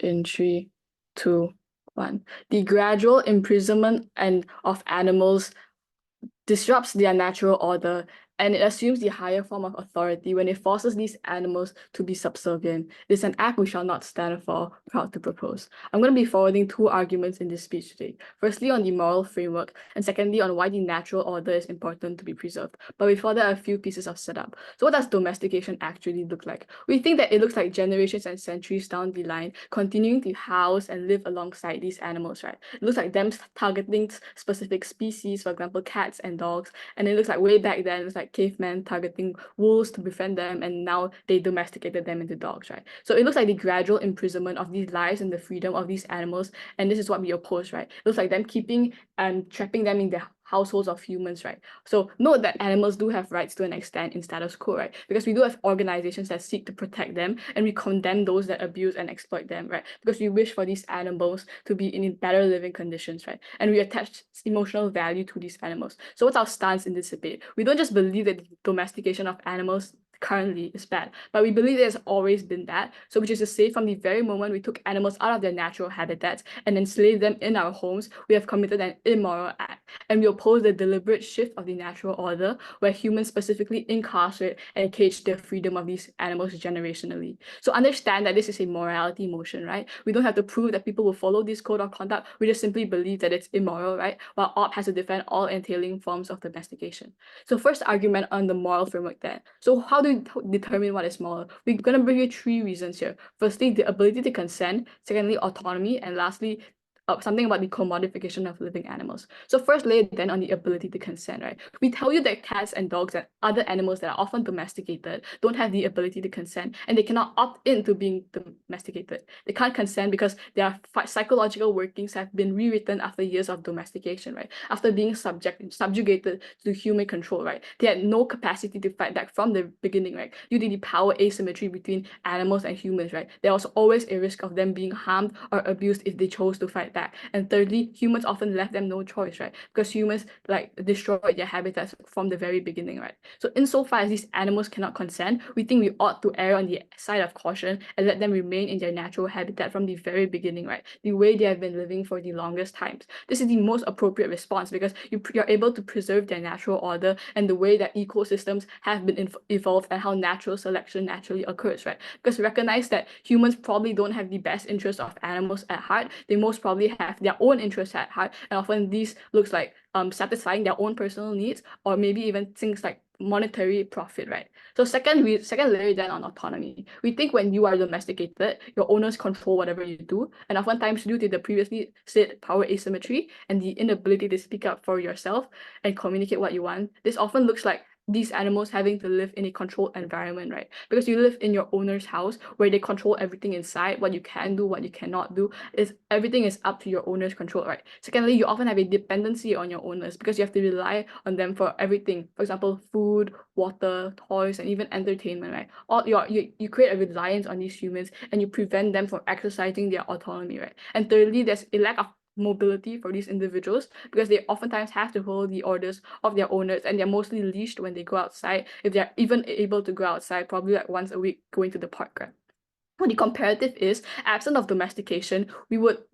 in 3, 2, 1. The gradual imprisonment of animals disrupts their natural order, and it assumes the higher form of authority when it forces these animals to be subservient. It is an act we shall not stand for, proud to propose. I'm going to be forwarding 2 arguments in this speech today. Firstly, on the moral framework, and secondly, on why the natural order is important to be preserved. But before that, a few pieces of setup. So what does domestication actually look like? We think that it looks like generations and centuries down the line, continuing to house and live alongside these animals, right? It looks like them targeting specific species, for example, cats and dogs, and it looks like way back then, it was like cavemen targeting wolves to befriend them, and now they domesticated them into dogs, right? So it looks like the gradual imprisonment of these lives and the freedom of these animals, and this is what we oppose, right? It looks like them keeping and trapping them in the households of humans, right? So note that animals do have rights to an extent in status quo, right? Because we do have organizations that seek to protect them, and we condemn those that abuse and exploit them, right? Because we wish for these animals to be in better living conditions, right? And we attach emotional value to these animals. So what's our stance in this debate? We don't just believe that the domestication of animals currently is bad, but we believe there's always been that. So which is to say, from the very moment we took animals out of their natural habitats and enslaved them in our homes, we have committed an immoral act. And we oppose the deliberate shift of the natural order, where humans specifically incarcerate and cage the freedom of these animals generationally. So understand that this is a morality motion, right? We don't have to prove that people will follow this code of conduct. We just simply believe that it's immoral, right? While OP has to defend all entailing forms of domestication. So first argument on the moral framework then. So how do we determine what is moral? We're going to bring you 3 reasons here. Firstly, the ability to consent. Secondly, autonomy. And lastly, something about the commodification of living animals. So first lay then on the ability to consent, right? We tell you that cats and dogs and other animals that are often domesticated don't have the ability to consent, and they cannot opt into being domesticated. They can't consent because their psychological workings have been rewritten after years of domestication, right? After being subjugated to human control, right? They had no capacity to fight back from the beginning, right? Due to the power asymmetry between animals and humans, right? There was always a risk of them being harmed or abused if they chose to fight back. And thirdly, humans often left them no choice, right? Because humans like destroyed their habitats from the very beginning, right? So insofar as these animals cannot consent, we think we ought to err on the side of caution and let them remain in their natural habitat from the very beginning, right? The way they have been living for the longest times. This is the most appropriate response because you're able to preserve their natural order and the way that ecosystems have been evolved and how natural selection naturally occurs, right? Because recognize that humans probably don't have the best interests of animals at heart. They most probably have their own interests at heart, and often these looks like satisfying their own personal needs, or maybe even things like monetary profit, right? So second layer then on autonomy. We think when you are domesticated, your owners control whatever you do, and oftentimes due to the previously said power asymmetry and the inability to speak up for yourself and communicate what you want, this often looks like these animals having to live in a controlled environment, right? Because you live in your owner's house where they control everything inside, what you can do, what you cannot do, is everything is up to your owner's control, right? Secondly, you often have a dependency on your owners because you have to rely on them for everything. For example, food, water, toys, and even entertainment, right? You create a reliance on these humans and you prevent them from exercising their autonomy, right? And thirdly, there's a lack of mobility for these individuals because they oftentimes have to follow the orders of their owners, and they're mostly leashed when they go outside, if they're even able to go outside, probably like once a week going to the park, right? Well, the comparative is, absent of domestication,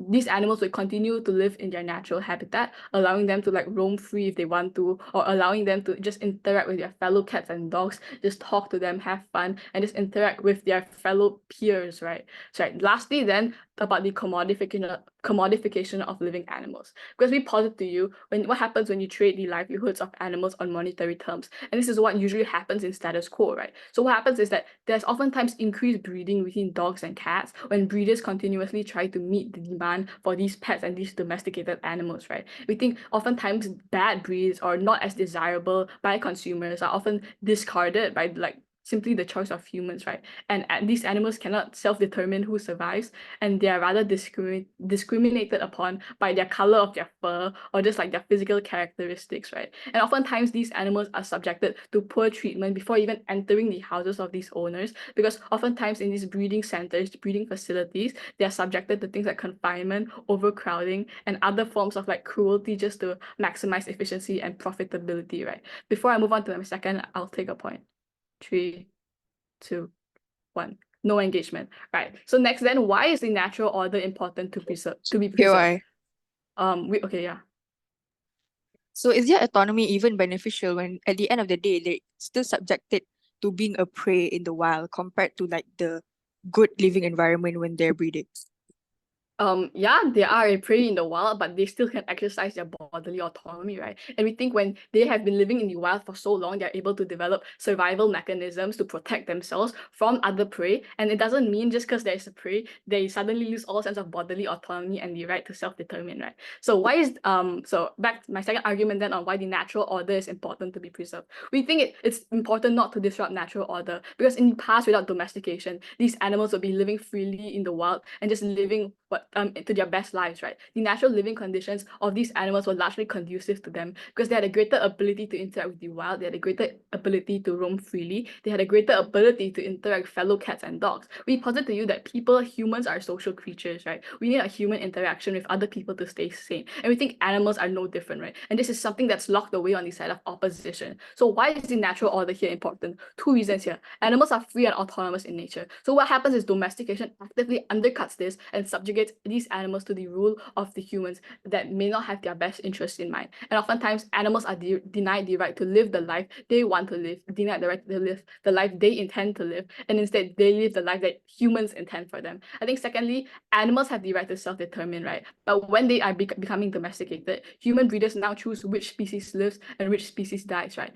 these animals would continue to live in their natural habitat, allowing them to like roam free if they want to, or allowing them to just interact with their fellow cats and dogs, just talk to them, have fun, and just interact with their fellow peers, right? So right. Lastly, then about the commodification of living animals, because we posit to you what happens when you trade the livelihoods of animals on monetary terms, and this is what usually happens in status quo, right? So what happens is that there's oftentimes increased breeding between dogs and cats when breeders continuously try to meet the demand for these pets and these domesticated animals, right? We think oftentimes bad breeds or not as desirable by consumers are often discarded by like simply the choice of humans, right? And these animals cannot self-determine who survives, and they are rather discriminated upon by their color of their fur or just like their physical characteristics, right? And oftentimes these animals are subjected to poor treatment before even entering the houses of these owners, because oftentimes in these breeding centers, breeding facilities, they are subjected to things like confinement, overcrowding, and other forms of like cruelty just to maximize efficiency and profitability, right? Before I move on to my second, I'll take a point. 3, 2, 1. no engagement, right? So next then, why is the natural order important to be Okay, preserved? why? Yeah. So is their autonomy even beneficial when at the end of the day they're still subjected to being a prey in the wild compared to like the good living environment when they're breeding? Yeah, they are a prey in the wild, but they still can exercise their bodily autonomy, right? And we think when they have been living in the wild for so long, they're able to develop survival mechanisms to protect themselves from other prey. And it doesn't mean just because there's a prey, they suddenly lose all sense of bodily autonomy and the right to self-determine, right? So why is so back to my second argument then on why the natural order is important to be preserved. We think it's important not to disrupt natural order because in the past, without domestication, these animals would be living freely in the wild and just living to their best lives, right? The natural living conditions of these animals were largely conducive to them because they had a greater ability to interact with the wild, they had a greater ability to roam freely, they had a greater ability to interact with fellow cats and dogs. We posit to you that humans are social creatures, right? We need a human interaction with other people to stay sane. And we think animals are no different, right? And this is something that's locked away on the side of opposition. So why is the natural order here important? Two reasons here. Animals are free and autonomous in nature. So what happens is domestication actively undercuts this and subjugates these animals to the rule of the humans that may not have their best interests in mind. And oftentimes, animals are denied the right to live the life they want to live, denied the right to live the life they intend to live, and instead they live the life that humans intend for them. I think secondly, animals have the right to self-determine, right? But when they are becoming domesticated, human breeders now choose which species lives and which species dies, right?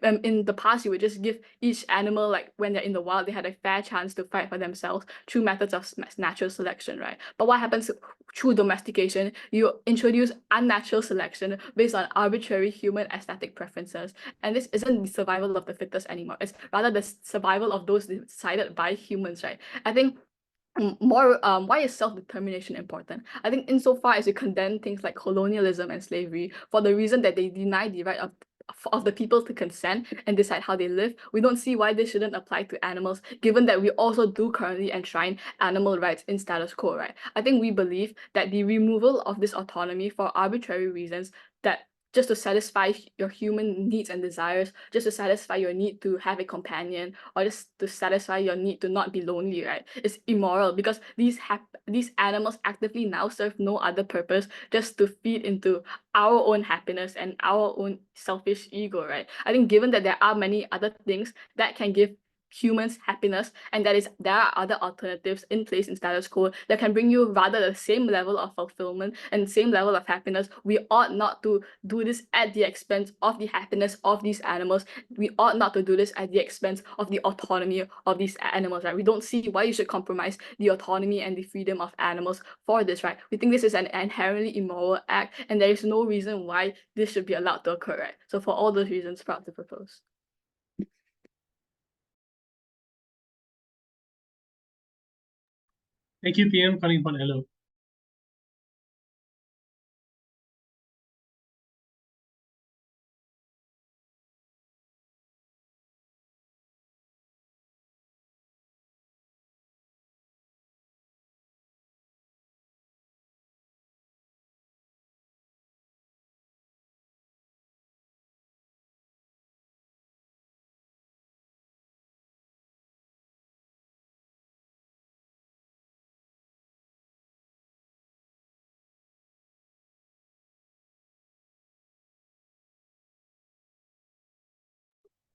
In the past, you would just give each animal, like when they're in the wild, they had a fair chance to fight for themselves through methods of natural selection, right? But what happens through domestication? You introduce unnatural selection based on arbitrary human aesthetic preferences. And this isn't the survival of the fittest anymore. It's rather the survival of those decided by humans, right? I think why is self-determination important? I think insofar as you condemn things like colonialism and slavery for the reason that they deny the right of the people to consent and decide how they live, we don't see why this shouldn't apply to animals, given that we also do currently enshrine animal rights in status quo, right? I think we believe that the removal of this autonomy for arbitrary reasons that just to satisfy your human needs and desires, just to satisfy your need to have a companion, or just to satisfy your need to not be lonely, right? It's immoral because these animals actively now serve no other purpose just to feed into our own happiness and our own selfish ego, right? I think given that there are many other things that can give humans happiness and there are other alternatives in place in status quo that can bring you rather the same level of fulfillment and same level of happiness, we ought not to do this at the expense of the happiness of these animals. We ought not to do this at the expense of the autonomy of these animals, right? We don't see why you should compromise the autonomy and the freedom of animals for this, right? We think this is an inherently immoral act and there is no reason why this should be allowed to occur, right? So for all those reasons, proud to propose. Thank you, PM, calling upon hello.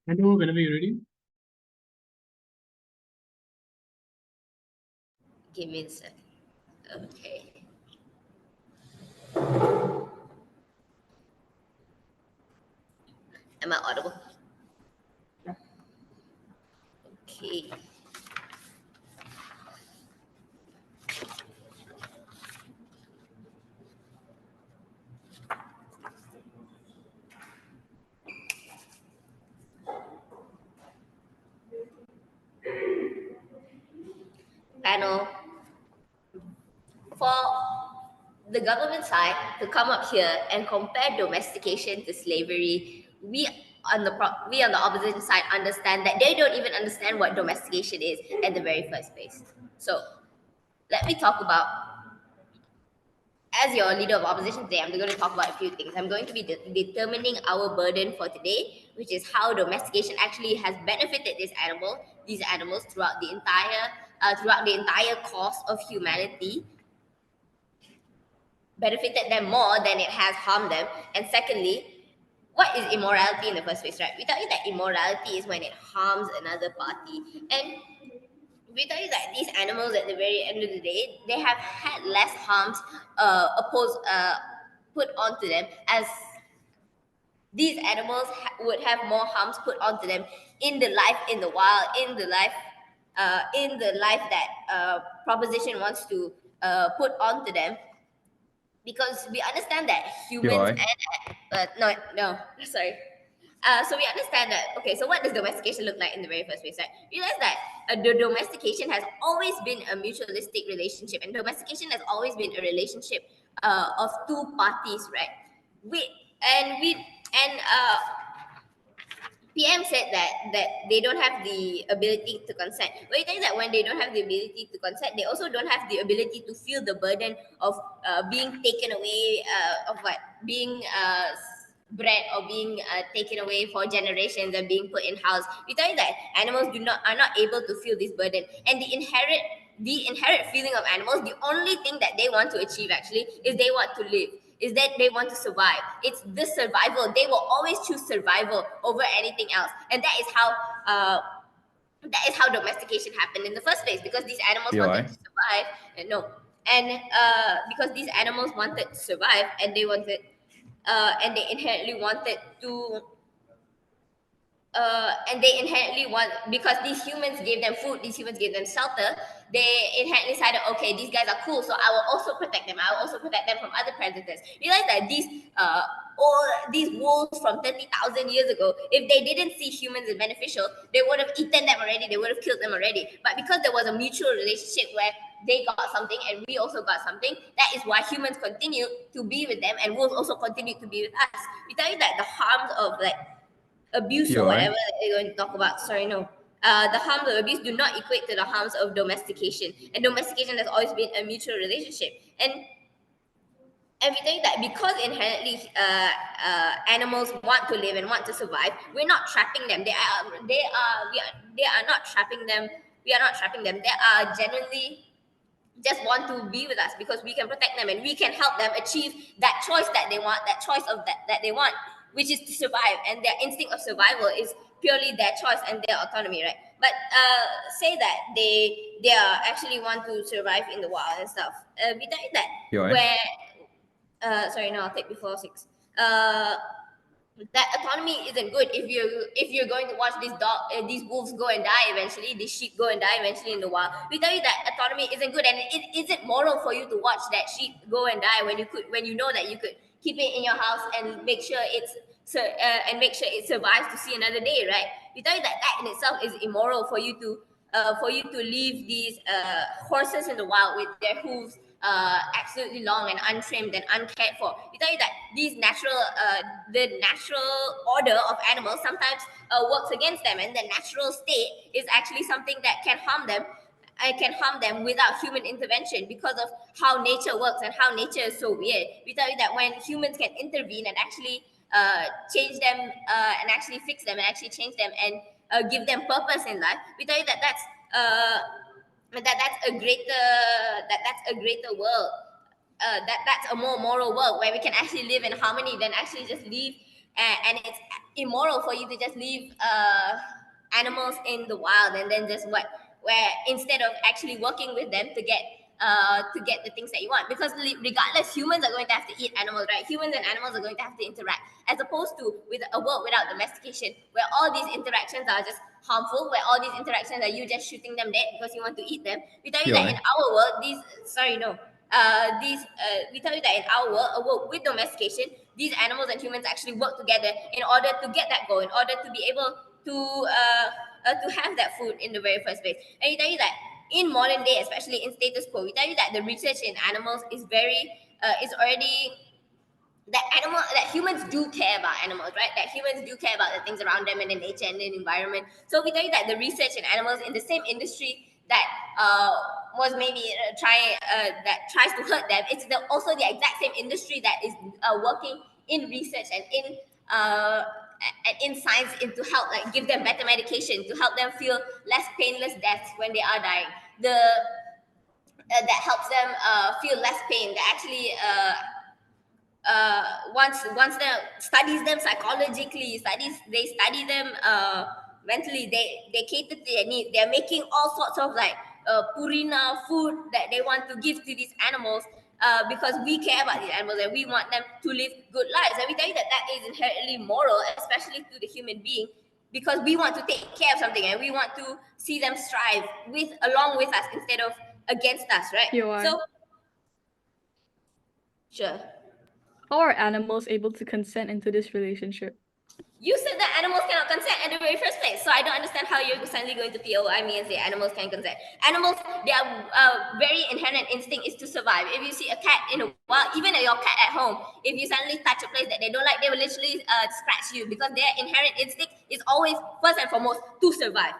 Hello, whenever you're ready. Give me a sec. Okay. Am I audible? Okay. Panel, for the government side to come up here and compare domestication to slavery, we on the opposition side understand that they don't even understand what domestication is at the very first place. So let me talk about, as your leader of opposition today, I'm going to talk about a few things. I'm going to be determining our burden for today, which is how domestication actually has benefited these animals throughout the entire throughout the entire course of humanity benefited them more than it has harmed them. And secondly, what is immorality in the first place, right? We tell you that immorality is when it harms another party. And we tell you that these animals at the very end of the day, they have had less harms put onto them, as these animals would have more harms put onto them in the life in the wild, in the life that proposition wants to put onto them, because we understand that humans no, sorry. So we understand that, okay, so what does domestication look like in the very first place, right? Realize that the domestication has always been a mutualistic relationship, and domestication has always been a relationship of two parties, right? PM said that they don't have the ability to consent. But you think that when they don't have the ability to consent, they also don't have the ability to feel the burden of being taken away, of what being bred or being taken away for generations and being put in house. We tell you that animals are not able to feel this burden, and the inherent feeling of animals, the only thing that they want to achieve actually is they want to live, is that they want to survive. It's the survival. They will always choose survival over anything else, and that is how domestication happened in the first place, because these animals wanted to survive. Because these animals wanted to survive, and they inherently wanted to. And they inherently want, because these humans gave them food, these humans gave them shelter, they inherently decided, okay, these guys are cool, so I will also protect them. I will also protect them from other predators. Realize that these wolves from 30,000 years ago, if they didn't see humans as beneficial, they would have eaten them already, they would have killed them already. But because there was a mutual relationship where they got something and we also got something, that is why humans continue to be with them, and wolves also continue to be with us. We tell you that the harms of abuse or whatever that they're going to talk about. The harms of abuse do not equate to the harms of domestication. And domestication has always been a mutual relationship. And we think that because inherently animals want to live and want to survive, we're not trapping them. They are not trapping them. We are not trapping them. They are genuinely just want to be with us because we can protect them and we can help them achieve that choice that they want, that choice of that they want, which is to survive. And their instinct of survival is purely their choice and their autonomy, right? But say that they are actually want to survive in the wild and stuff. We think that I'll take before 6. That autonomy isn't good if you're going to watch these wolves go and die eventually, these sheep go and die eventually in the wild. We tell you that autonomy isn't good, and it isn't moral for you to watch that sheep go and die when you know that you could keep it in your house and make sure it survives to see another day, right? We tell you that in itself is immoral for you to leave these horses in the wild with their hooves absolutely long and untrimmed and uncared for. We tell you that these the natural order of animals sometimes works against them, and the natural state is actually something that can harm them. It can harm them without human intervention because of how nature works and how nature is so weird. We tell you that when humans can intervene and actually change them and actually fix them and actually change them and give them purpose in life, we tell you that that's a greater world. That's a more moral world where we can actually live in harmony than actually just leave. And it's immoral for you to just leave animals in the wild and then just where instead of actually working with them to get the things that you want, because regardless, humans are going to have to eat animals, right? Humans and animals are going to have to interact, as opposed to with a world without domestication, where all these interactions are just harmful, where all these interactions are you just shooting them dead because you want to eat them. We tell you that in our world, we tell you that in our world, a world with domestication, these animals and humans actually work together in order to get that goal, in order to be able to have that food in the very first place. And we tell you that in modern day, especially in status quo, we tell you that the research in animals is already that humans do care about animals, right? That humans do care about the things around them and the nature and the environment. So we tell you that the research in animals in the same industry that was maybe that tries to hurt them, it's also the exact same industry that is working in research and in science to help give them better medication, to help them feel less painless deaths when they are dying. that helps them feel less pain. That actually once they studies them psychologically, they study them mentally. They cater to their needs. They're making all sorts of like purina food that they want to give to these animals because we care about these animals and we want them to live good lives. And we tell you that that is inherently moral, especially to the human being, because we want to take care of something and we want to see them strive along with us instead of against us, right? POI. So sure. How are animals able to consent into this relationship? You said that animals cannot consent in the very first place, so I don't understand how you're suddenly going to POI me and say animals can consent. Animals, their very inherent instinct is to survive. If you see a cat in a wild, even your cat at home, if you suddenly touch a place that they don't like, they will literally scratch you because their inherent instinct is always first and foremost to survive,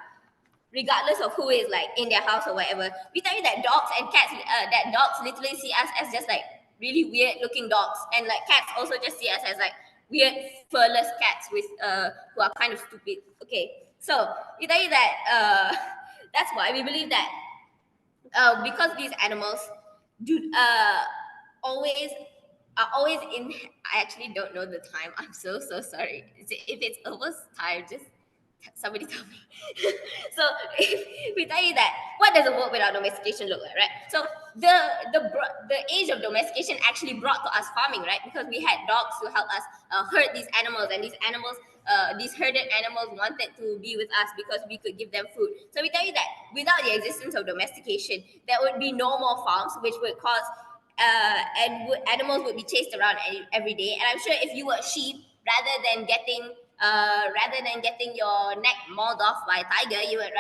regardless of who is like in their house or whatever. We tell you that dogs and cats, that dogs literally see us as just like really weird looking dogs, and like cats also just see us as like weird furless cats with who are kind of stupid. Okay, so we tell you that that's why we believe that because these animals do always are always in. I actually don't know the time. I'm so sorry. If it's almost time, just somebody tell me. So if we tell you that, what does a world without domestication look like, right? So the age of domestication actually brought to us farming, right? Because we had dogs to help us herd these animals, and these animals, these herded animals wanted to be with us because we could give them food. So we tell you that without the existence of domestication, there would be no more farms, which would cause animals would be chased around every day. And I'm sure if you were a sheep, rather than getting your neck mauled off by a tiger, you would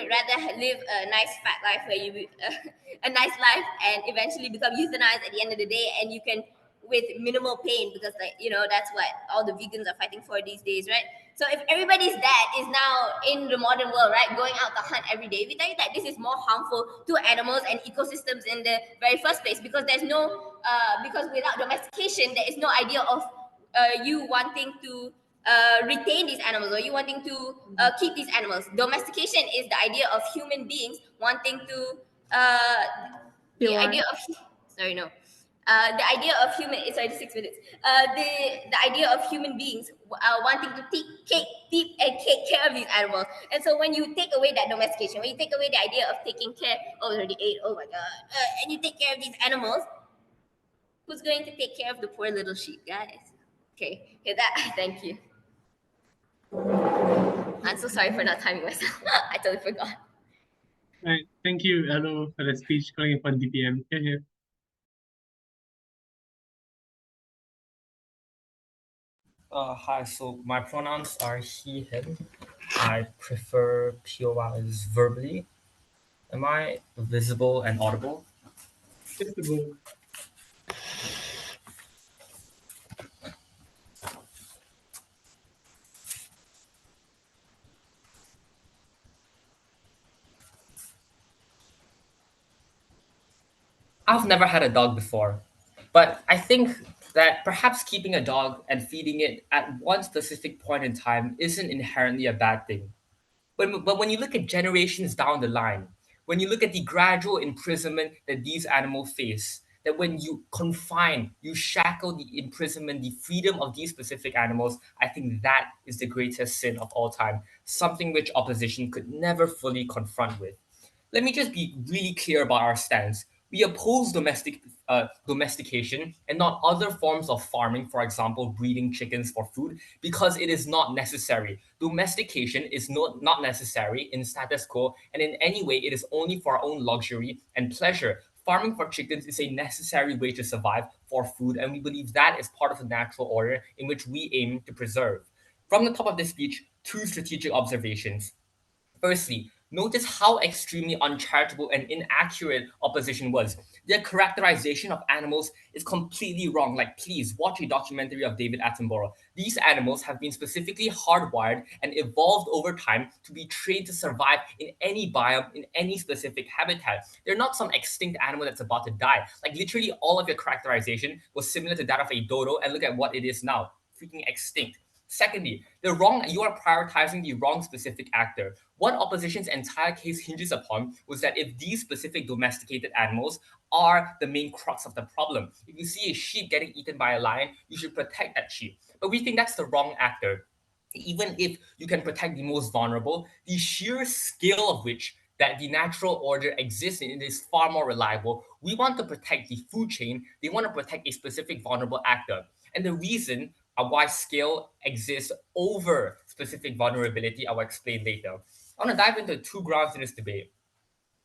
rather live a nice fat life where you a nice life and eventually become euthanized at the end of the day, and you can with minimal pain, because like that's what all the vegans are fighting for these days, right? So if everybody's dad is now in the modern world, right, going out to hunt every day, we tell you that this is more harmful to animals and ecosystems in the very first place, because there's no because without domestication there is no idea of you wanting to retain these animals, or you wanting to keep these animals. Domestication is the idea of human beings wanting to the POI. idea of sorry no the idea of human sorry 6 minutes the idea of human beings wanting to take care of these animals. And so when you take away that domestication, when you take away the idea of taking care, already ate, oh my god, and you take care of these animals, who's going to take care of the poor little sheep, guys? Okay, that thank you. I'm so sorry for not timing myself. I totally forgot. Right. Thank you, Hello, for the speech calling upon DPM. Here. Hi, so my pronouns are he, him. I prefer POIs verbally. Am I visible and audible? Just the go. I've never had a dog before, but I think that perhaps keeping a dog and feeding it at one specific point in time isn't inherently a bad thing. But when you look at generations down the line, when you look at the gradual imprisonment that these animals face, that when you confine, you shackle the imprisonment, the freedom of these specific animals, I think that is the greatest sin of all time, something which opposition could never fully confront with. Let me just be really clear about our stance. We oppose domestication and not other forms of farming, for example, breeding chickens for food, because it is not necessary. Domestication is not necessary in status quo, and in any way, it is only for our own luxury and pleasure. Farming for chickens is a necessary way to survive for food, and we believe that is part of the natural order in which we aim to preserve. From the top of this speech, two strategic observations. Firstly, notice how extremely uncharitable and inaccurate opposition was. Their characterization of animals is completely wrong. Like, please watch a documentary of David Attenborough. These animals have been specifically hardwired and evolved over time to be trained to survive in any biome, in any specific habitat. They're not some extinct animal that's about to die. Like, literally, all of your characterization was similar to that of a dodo, and look at what it is now, freaking extinct. Secondly, you are prioritizing the wrong specific actor. What opposition's entire case hinges upon was that if these specific domesticated animals are the main crux of the problem, if you see a sheep getting eaten by a lion, you should protect that sheep. But we think that's the wrong actor. Even if you can protect the most vulnerable, the sheer scale of which that the natural order exists in is far more reliable. We want to protect the food chain. They want to protect a specific vulnerable actor. And the reason why scale exists over specific vulnerability, I will explain later. I want to dive into two grounds in this debate.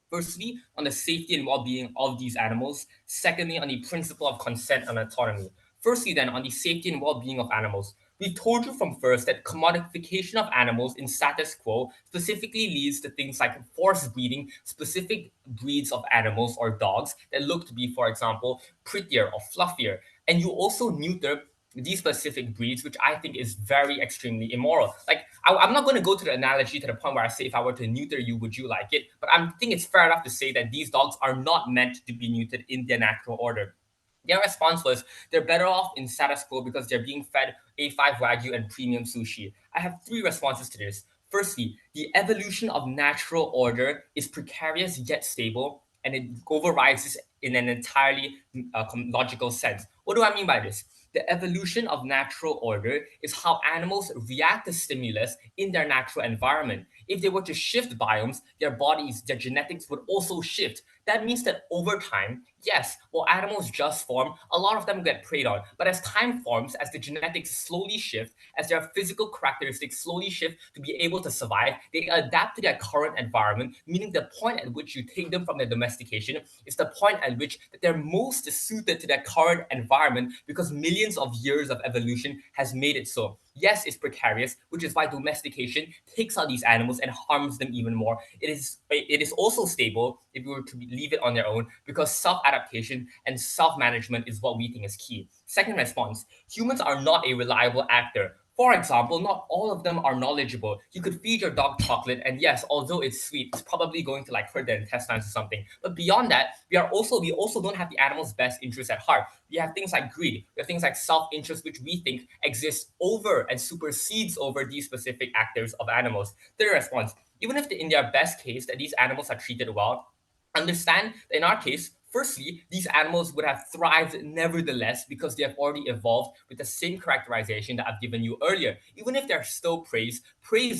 Firstly, on the safety and well-being of these animals. Secondly, on the principle of consent and autonomy. Firstly, then, on the safety and well-being of animals. We told you from first that commodification of animals in status quo specifically leads to things like forced breeding specific breeds of animals or dogs that look to be, for example, prettier or fluffier. And you also neuter these specific breeds, which I think is very extremely immoral. Like, I'm not going to go to the analogy to the point where I say, if I were to neuter you, would you like it? But I think it's fair enough to say that these dogs are not meant to be neutered in their natural order. Their response was they're better off in status quo because they're being fed A5 Wagyu and premium sushi. I have three responses to this. Firstly, the evolution of natural order is precarious yet stable, and it overrides this in an entirely logical sense. What do I mean by this? The evolution of natural order is how animals react to stimulus in their natural environment. If they were to shift biomes, their bodies, their genetics would also shift. That means that over time, yes, while animals just form, a lot of them get preyed on. But as time forms, as the genetics slowly shift, as their physical characteristics slowly shift to be able to survive, they adapt to their current environment, meaning the point at which you take them from their domestication is the point at which they're most suited to their current environment because millions of years of evolution has made it so. Yes, it's precarious, which is why domestication takes out these animals and harms them even more. It is also stable if we were to leave it on their own because self-adaptation and self-management is what we think is key. Second response, humans are not a reliable actor. For example, not all of them are knowledgeable. You could feed your dog chocolate, and yes, although it's sweet, it's probably going to hurt their intestines or something. But beyond that, we also don't have the animal's best interest at heart. We have things like greed, we have things like self-interest, which we think exists over and supersedes over these specific actors of animals. Third response, even if in their best case that these animals are treated well, understand that in our case, firstly, these animals would have thrived nevertheless because they have already evolved with the same characterization that I've given you earlier. Even if they're still praise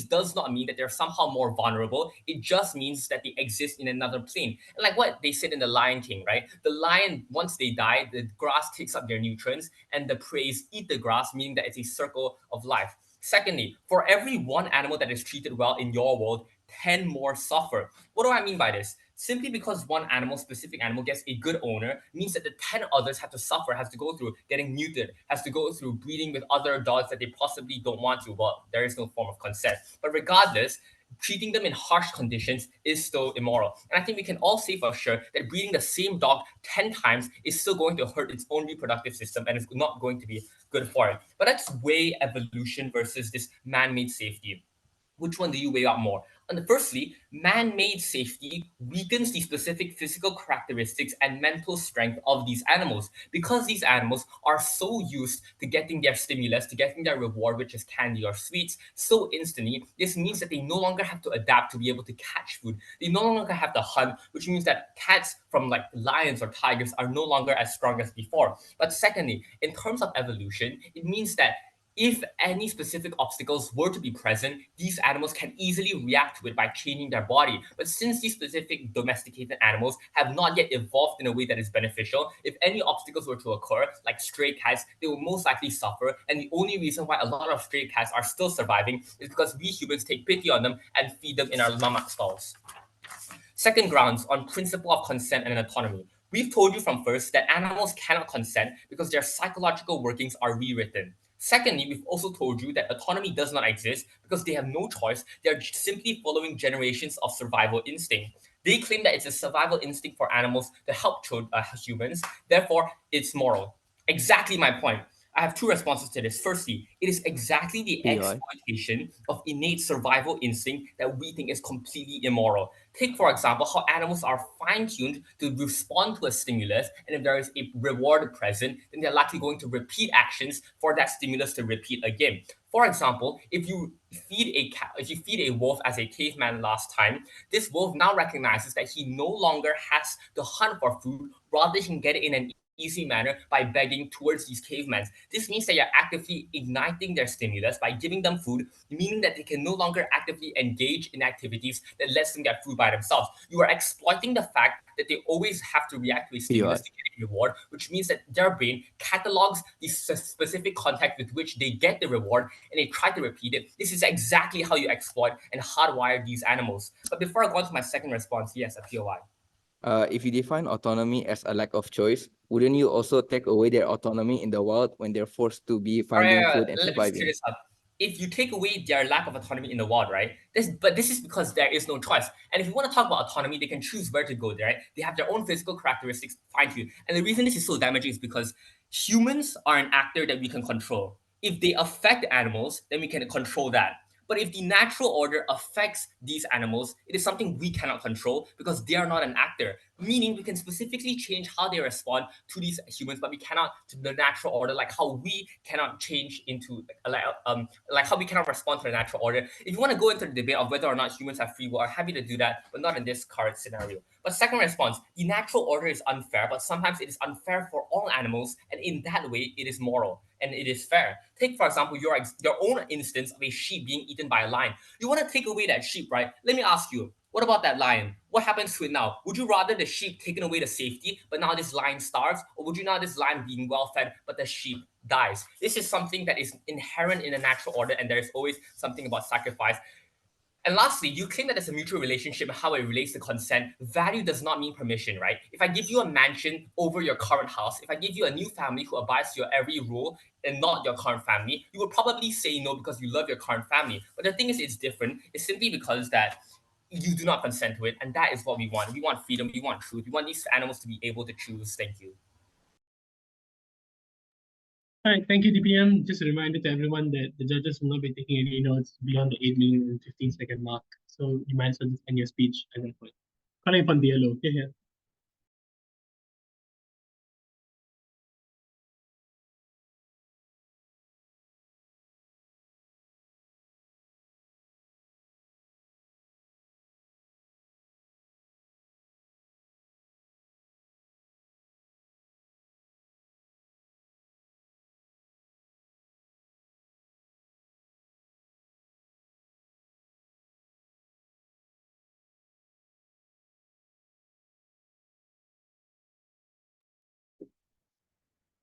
does not mean that they're somehow more vulnerable. It just means that they exist in another plane. And like what they said in The Lion King, right? The lion, once they die, the grass takes up their nutrients and the praise eat the grass, meaning that it's a circle of life. Secondly, for every one animal that is treated well in your world, 10 more suffer. What do I mean by this? Simply because one specific animal, gets a good owner means that the 10 others have to suffer, has to go through getting neutered, has to go through breeding with other dogs that they possibly don't want to. Well, there is no form of consent. But regardless, treating them in harsh conditions is still immoral. And I think we can all say for sure that breeding the same dog 10 times is still going to hurt its own reproductive system and it's not going to be good for it. But let's weigh evolution versus this man-made safety. Which one do you weigh up more? And firstly, man-made safety weakens the specific physical characteristics and mental strength of these animals because these animals are so used to getting their stimulus, to getting their reward, which is candy or sweets, so instantly. This means that they no longer have to adapt to be able to catch food. They no longer have to hunt, which means that cats from like lions or tigers are no longer as strong as before. But secondly, in terms of evolution, it means that if any specific obstacles were to be present, these animals can easily react to it by changing their body. But since these specific domesticated animals have not yet evolved in a way that is beneficial, if any obstacles were to occur, like stray cats, they will most likely suffer. And the only reason why a lot of stray cats are still surviving is because we humans take pity on them and feed them in our mamak stalls. Second grounds on principle of consent and autonomy. We've told you from first that animals cannot consent because their psychological workings are rewritten. Secondly, we've also told you that autonomy does not exist because they have no choice. They are simply following generations of survival instinct. They claim that it's a survival instinct for animals to help humans. Therefore, it's moral. Exactly my point. I have two responses to this. Firstly, it is exactly the exploitation of innate survival instinct that we think is completely immoral. Take, for example, how animals are fine-tuned to respond to a stimulus, and if there is a reward present, then they're likely going to repeat actions for that stimulus to repeat again. For example, if you feed a wolf as a caveman last time, this wolf now recognizes that he no longer has to hunt for food, rather he can get it in an easy manner by begging towards these cavemen. This means that you're actively igniting their stimulus by giving them food, meaning that they can no longer actively engage in activities that lets them get food by themselves. You are exploiting the fact that they always have to react to a stimulus to get a reward, which means that their brain catalogs the specific context with which they get the reward and they try to repeat it. This is exactly how you exploit and hardwire these animals. But before I go on to my second response, yes, a POI. If you define autonomy as a lack of choice, wouldn't you also take away their autonomy in the wild when they're forced to be finding food and Let me surviving? clear this up. If you take away their lack of autonomy in the wild, right? This is because there is no choice. And if you want to talk about autonomy, they can choose where to go, right? They have their own physical characteristics fine-tuned. And the reason this is so damaging is because humans are an actor that we can control. If they affect animals, then we can control that. But if the natural order affects these animals, it is something we cannot control because they are not an actor. Meaning we can specifically change how they respond to these humans, but we cannot to the natural order, like how we cannot change into like how we cannot respond to the natural order. If you want to go into the debate of whether or not humans have free will, I'm happy to do that, but not in this current scenario. But second response, the natural order is unfair, but sometimes it is unfair for all animals, and in that way, it is moral and it is fair. Take, for example, your own instance of a sheep being eaten by a lion. You want to take away that sheep, right? Let me ask you, what about that lion? What happens to it now? Would you rather the sheep taken away the safety, but now this lion starves? Or would you now this lion being well fed, but the sheep dies? This is something that is inherent in the natural order, and there is always something about sacrifice. And lastly, you claim that there's a mutual relationship and how it relates to consent. Value does not mean permission, right? If I give you a mansion over your current house, if I give you a new family who abides to your every rule and not your current family, you would probably say no because you love your current family. But the thing is, it's different. It's simply because that you do not consent to it, and that is what we want. We want freedom, we want truth, we want these animals to be able to choose. Thank you. All right, thank you, DPM. Just a reminder to everyone that the judges will not be taking any notes beyond the 8 minute and 15-second mark. So you might as well just end your speech at that point. Calling upon DLO. Yeah.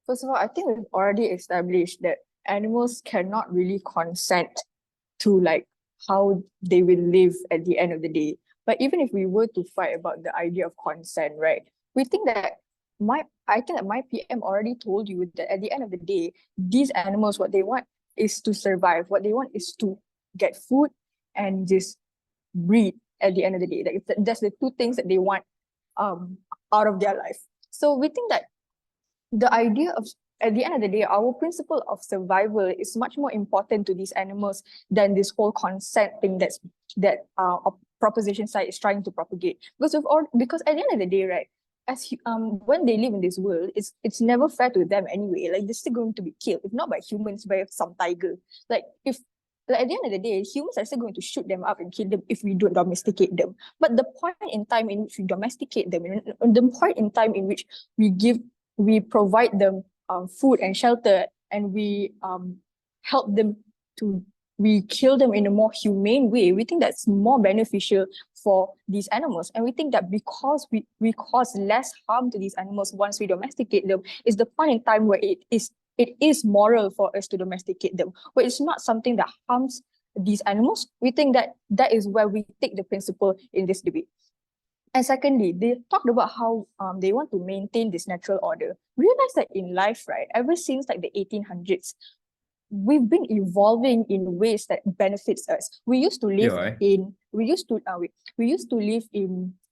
First of all, I think we've already established that animals cannot really consent to like how they will live at the end of the day. But even if we were to fight about the idea of consent, right? We think that I think that my PM already told you that at the end of the day, these animals, what they want is to survive. What they want is to get food and just breed at the end of the day. Like that's the two things that they want out of their life. So we think that the idea of at the end of the day, our principle of survival is much more important to these animals than this whole consent thing that proposition side is trying to propagate. Because at the end of the day, right, when they live in this world, it's never fair to them anyway. Like they're still going to be killed, if not by humans, by some tiger. Like at the end of the day, humans are still going to shoot them up and kill them if we don't domesticate them. But the point in time in which we domesticate them, the point in time in which we provide them food and shelter, and we help them we kill them in a more humane way, we think that's more beneficial for these animals. And we think that because we cause less harm to these animals once we domesticate them, is the point in time where it is moral for us to domesticate them, where it's not something that harms these animals. We think that is where we take the principle in this debate. And secondly, they talked about how they want to maintain this natural order. Realize that in life, right, ever since like the 1800s, we've been evolving in ways that benefits us. We used to live in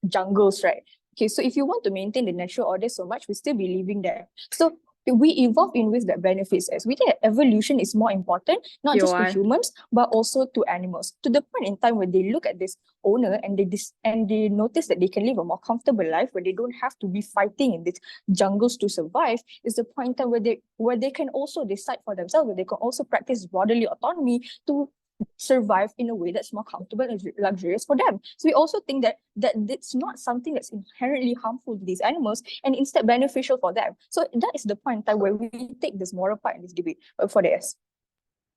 jungles, right? Okay, so if you want to maintain the natural order so much, we still be living there. So we evolve in ways that benefits us. We think that evolution is more important, not just to POI. humans, but also to animals. To the point in time where they look at this owner and they notice that they can live a more comfortable life, where they don't have to be fighting in these jungles to survive, is the point in time where they can also decide for themselves, where they can also practice bodily autonomy to survive in a way that's more comfortable and luxurious for them. So we also think that it's not something that's inherently harmful to these animals and instead beneficial for them. So that is the point in time where we take this moral part in this debate for this.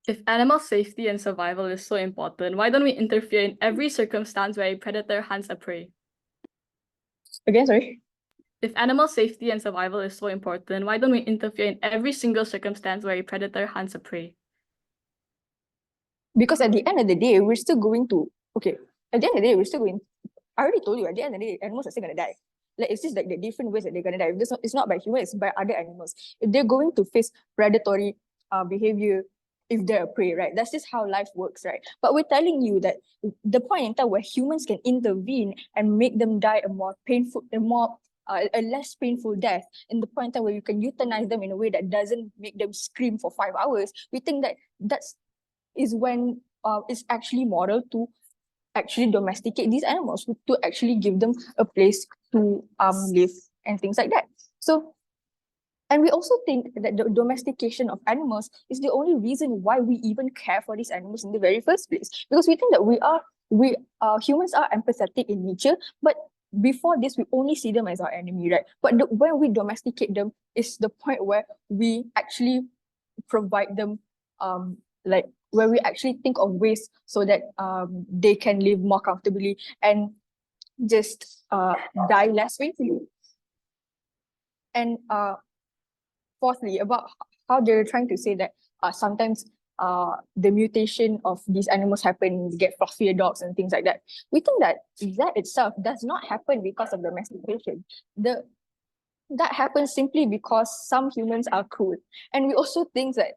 If animal safety and survival is so important, why don't we interfere in every circumstance where a predator hunts a prey? Again, sorry. If animal safety and survival is so important, why don't we interfere in every single circumstance where a predator hunts a prey? Because at the end of the day, we're still going to, okay, at the end of the day, we're still going, I already told you, at the end of the day, animals are still going to die. Like, it's just like the different ways that they're going to die. It's not by humans, it's by other animals. If they're going to face predatory behavior, if they're a prey, right? That's just how life works, right? But we're telling you that the point in time where humans can intervene and make them die a more painful, a less painful death, in the point in time where you can euthanize them in a way that doesn't make them scream for 5 hours, we think that is when it's actually moral to actually domesticate these animals, to actually give them a place to live and things like that. So, and we also think that the domestication of animals is the only reason why we even care for these animals in the very first place. Because we think that humans are empathetic in nature, but before this, we only see them as our enemy, right? But when we domesticate them, is the point where we actually provide them like where we actually think of ways so that they can live more comfortably and just die less painfully. And fourthly, about how they're trying to say that sometimes the mutation of these animals happen, get fluffier dogs and things like that. We think that itself does not happen because of domestication. That happens simply because some humans are cruel. And we also think that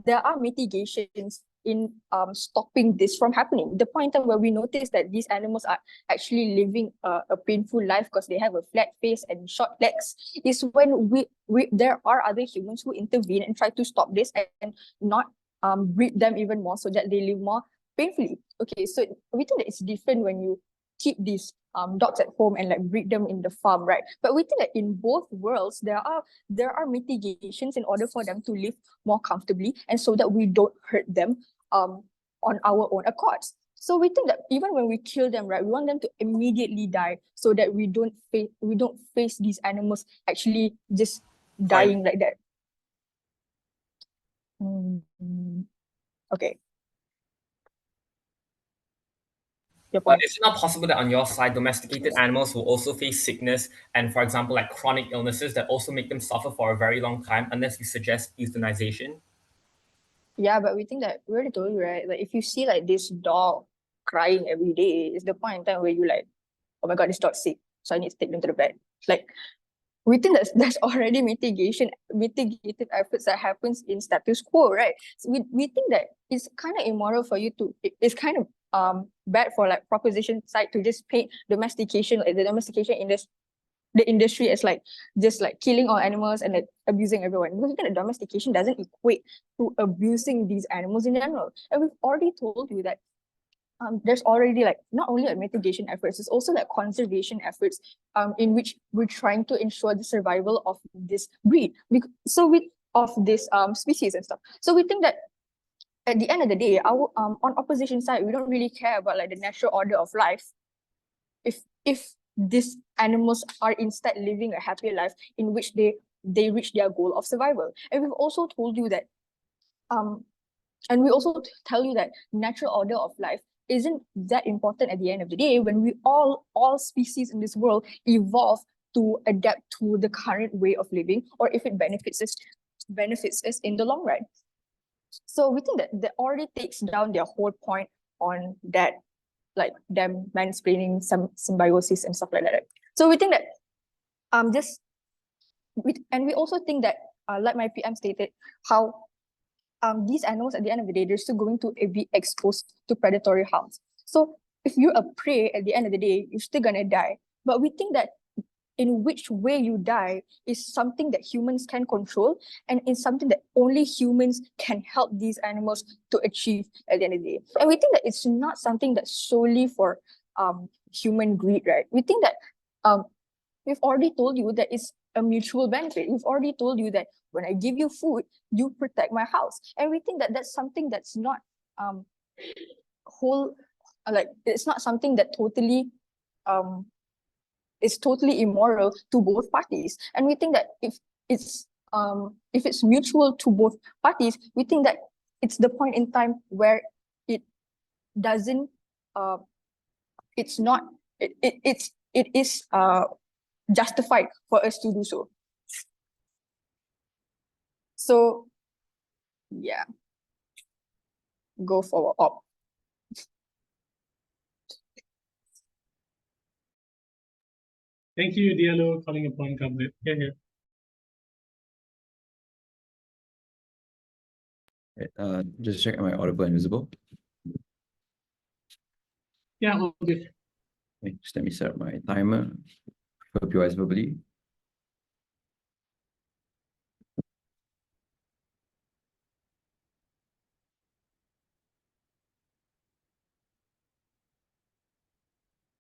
there are mitigations in stopping this from happening. The point where we notice that these animals are actually living a painful life because they have a flat face and short legs is when there are other humans who intervene and try to stop this and not breed them even more so that they live more painfully. Okay, so we think that it's different when you keep these dogs at home and like breed them in the farm, right? But we think that in both worlds there are mitigations in order for them to live more comfortably and so that we don't hurt them on our own accords. So we think that even when we kill them, right, we want them to immediately die so that we don't face these animals actually just dying like that. Okay. But is it not possible that on your side, domesticated animals will also face sickness and, for example, like chronic illnesses that also make them suffer for a very long time unless we suggest euthanization? Yeah, but we think that we already told you, right? Like if you see like this dog crying every day, it's the point in time where you like, oh my God, this dog's sick, so I need to take them to the vet. Like we think that's already mitigative efforts that happens in status quo, right? So we think that it's kind of immoral for you to, it's kind of bad for like proposition side to just paint domestication, like the domestication the industry as like just like killing all animals and like abusing everyone. Because we think that domestication doesn't equate to abusing these animals in general. And we've already told you that there's already like not only like mitigation efforts, it's also like conservation efforts in which we're trying to ensure the survival of this breed. Of this species and stuff. So we think that at the end of the day, our on opposition side, we don't really care about like the natural order of life. If these animals are instead living a happier life in which they reach their goal of survival. And we've also told you that and we also tell you that natural order of life isn't that important at the end of the day when we all species in this world evolve to adapt to the current way of living, or if it benefits us in the long run. So we think that already takes down their whole point on that, like them mansplaining some symbiosis and stuff like that. So we think that we also think that like my PM stated, how these animals at the end of the day, they're still going to be exposed to predatory harms. So if you're a prey at the end of the day, you're still gonna die. But we think that in which way you die is something that humans can control, and it's something that only humans can help these animals to achieve at the end of the day. And we think that it's not something that's solely for human greed, right? We think that we've already told you that it's a mutual benefit. We've already told you that when I give you food, you protect my house. And we think that that's something that's not it's not something that totally is totally immoral to both parties. And we think that if it's mutual to both parties, we think that it's the point in time where it doesn't it's not it is justified for us to do so. So yeah, go for op. Thank you, Diallo, calling upon Kavi. Yeah. Just check, am I audible and visible? Yeah, all good. Okay, just let me set up my timer. Hope you guys verbally.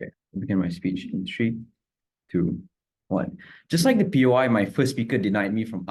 Okay, I'll begin my speech in 3, 2, 1. Just like the POI, my first speaker denied me from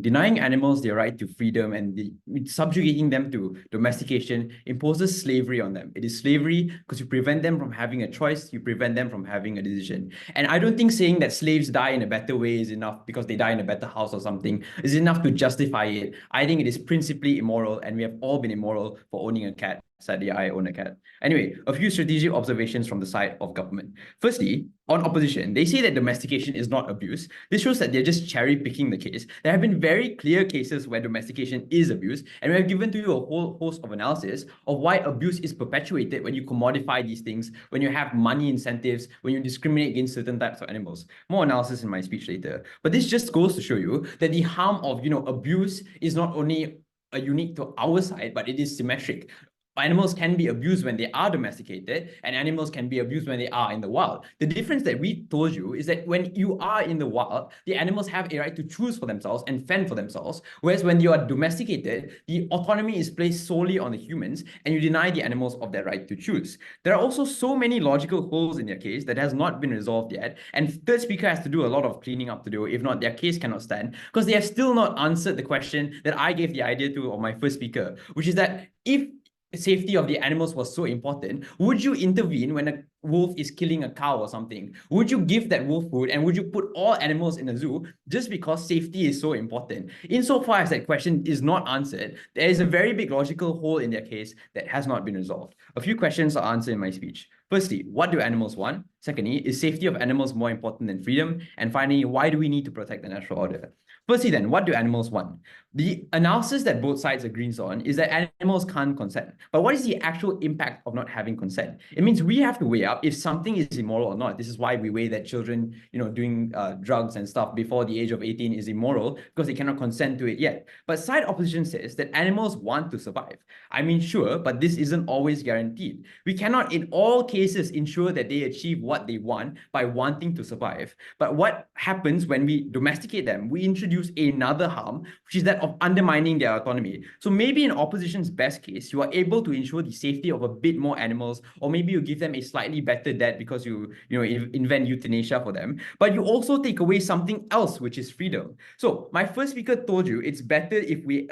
denying animals their right to freedom and subjugating them to domestication imposes slavery on them. It is slavery because you prevent them from having a choice, you prevent them from having a decision. And I don't think saying that slaves die in a better way is enough because they die in a better house or something is enough to justify it. I think it is principally immoral, and we have all been immoral for owning a cat. Sadly, I own a cat. Anyway, a few strategic observations from the side of government. Firstly, on opposition, they say that domestication is not abuse. This shows that they're just cherry picking the case. There have been very clear cases where domestication is abuse, and we have given to you a whole host of analysis of why abuse is perpetuated when you commodify these things, when you have money incentives, when you discriminate against certain types of animals. More analysis in my speech later. But this just goes to show you that the harm of abuse is not only unique to our side, but it is symmetric. Animals can be abused when they are domesticated, and animals can be abused when they are in the wild. The difference that we told you is that when you are in the wild, the animals have a right to choose for themselves and fend for themselves, whereas when you are domesticated, the autonomy is placed solely on the humans, and you deny the animals of their right to choose. There are also so many logical holes in their case that has not been resolved yet, and third speaker has to do a lot of cleaning up to do. If not, their case cannot stand, because they have still not answered the question that I gave the idea to of my first speaker, which is that if safety of the animals was so important, would you intervene when a wolf is killing a cow or something? Would you give that wolf food, and would you put all animals in a zoo just because safety is so important? Insofar as that question is not answered, there is a very big logical hole in their case that has not been resolved. A few questions are answered in my speech. Firstly, what do animals want? Secondly, is safety of animals more important than freedom? And finally, why do we need to protect the natural order? Firstly then, what do animals want? The analysis that both sides agrees on is that animals can't consent. But what is the actual impact of not having consent? It means we have to weigh up if something is immoral or not. This is why we weigh that children, doing drugs and stuff before the age of 18 is immoral, because they cannot consent to it yet. But side opposition says that animals want to survive. I mean, sure, but this isn't always guaranteed. We cannot in all cases ensure that they achieve what they want by wanting to survive. But what happens when we domesticate them? We introduce another harm, which is that of undermining their autonomy. So maybe in opposition's best case, you are able to ensure the safety of a bit more animals, or maybe you give them a slightly better death because you invent euthanasia for them. But you also take away something else, which is freedom. So my first speaker told you it's better if we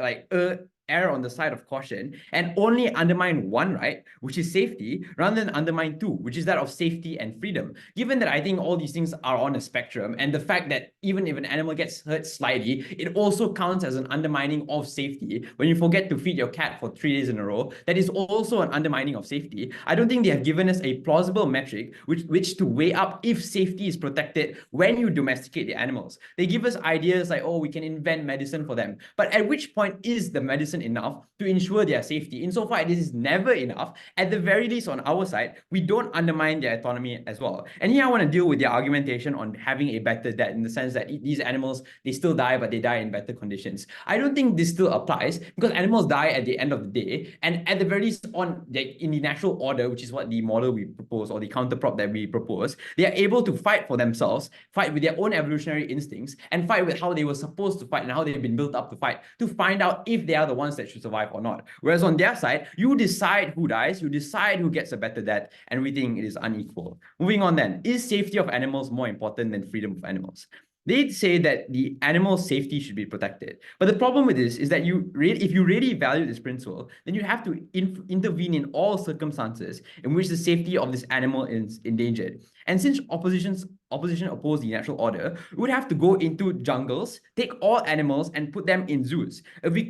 err on the side of caution and only undermine one right, which is safety, rather than undermine two, which is that of safety and freedom. Given that I think all these things are on a spectrum, and the fact that even if an animal gets hurt slightly, it also counts as an undermining of safety. When you forget to feed your cat for 3 days in a row, that is also an undermining of safety. I don't think they have given us a plausible metric which to weigh up if safety is protected when you domesticate the animals. They give us ideas like, oh, we can invent medicine for them. But at which point is the medicine isn't enough to ensure their safety. Insofar, this is never enough. At the very least, on our side, we don't undermine their autonomy as well. And here I want to deal with their argumentation on having a better death, in the sense that these animals, they still die, but they die in better conditions. I don't think this still applies, because animals die at the end of the day, and at the very least, in the natural order, which is what the model we propose, or the counterprop that we propose, they are able to fight for themselves, fight with their own evolutionary instincts, and fight with how they were supposed to fight and how they've been built up to fight, to find out if they are the ones that should survive or not. Whereas on their side, you decide who dies, you decide who gets a better death, and we think it is unequal. Moving on then, is safety of animals more important than freedom of animals? They say that the animal safety should be protected. But the problem with this is that if you really value this principle, then you have to intervene in all circumstances in which the safety of this animal is endangered. And since opposition oppose the natural order, we would have to go into jungles, take all animals and put them in zoos. If we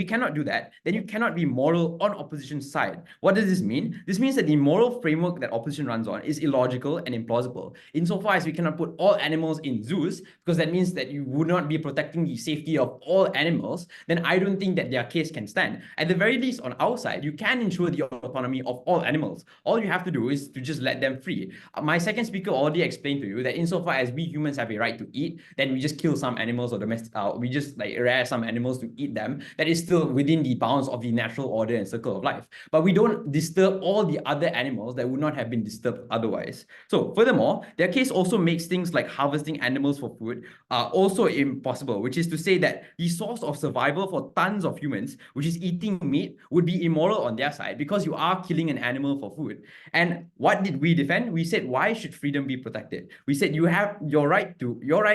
cannot do that, then you cannot be moral on opposition's side. What does this mean? This means that the moral framework that opposition runs on is illogical and implausible. Insofar as we cannot put all animals in zoos, because that means that you would not be protecting the safety of all animals, then I don't think that their case can stand. At the very least, on our side, you can ensure the autonomy of all animals. All you have to do is to just let them free. My second speaker already explained to you that insofar as we humans have a right to eat, then we just kill some animals, or we just like rear some animals to eat them. That is still within the bounds of the natural order and circle of life. But we don't disturb all the other animals that would not have been disturbed otherwise. So furthermore, their case also makes things like harvesting animals for food also impossible, which is to say that the source of survival for tons of humans, which is eating meat, would be immoral on their side, because you are killing an animal for food. And what did we defend? We said, why should freedom be protected? We said, you have your right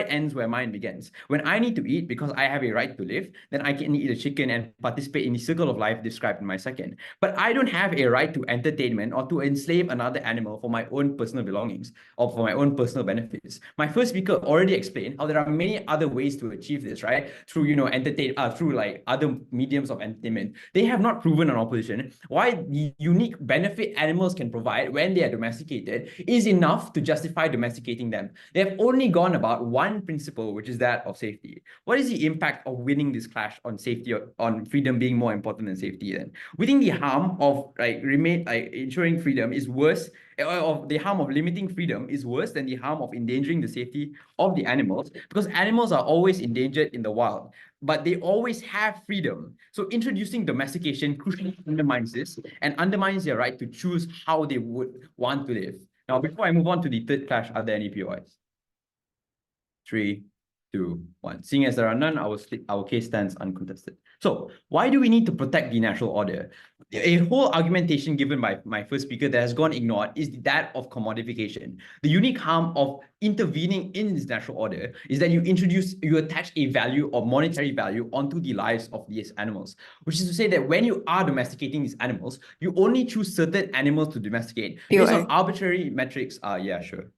ends where mine begins. When I need to eat because I have a right to live, then I can eat a chicken and participate in the circle of life described in my second. But I don't have a right to entertainment or to enslave another animal for my own personal belongings or for my own personal benefits. My first speaker already explained how there are many other ways to achieve this, right? Through, through like other mediums of entertainment. They have not proven on opposition why the unique benefit animals can provide when they are domesticated is enough to justify domesticating them. They have only gone about one principle, which is that of safety. What is the impact of winning this clash on safety, or on freedom being more important than safety then? We think the harm of ensuring freedom is worse, of the harm of limiting freedom is worse than the harm of endangering the safety of the animals, because animals are always endangered in the wild, but they always have freedom. So introducing domestication crucially undermines this and undermines their right to choose how they would want to live. Now, before I move on to the third clash, are there any POIs? 3, 2, 1. Seeing as there are none, our case stands uncontested. So why do we need to protect the natural order? A whole argumentation given by my first speaker that has gone ignored is that of commodification. The unique harm of intervening in this natural order is that you attach a value or monetary value onto the lives of these animals, which is to say that when you are domesticating these animals, you only choose certain animals to domesticate based on arbitrary metrics. Yeah, sure.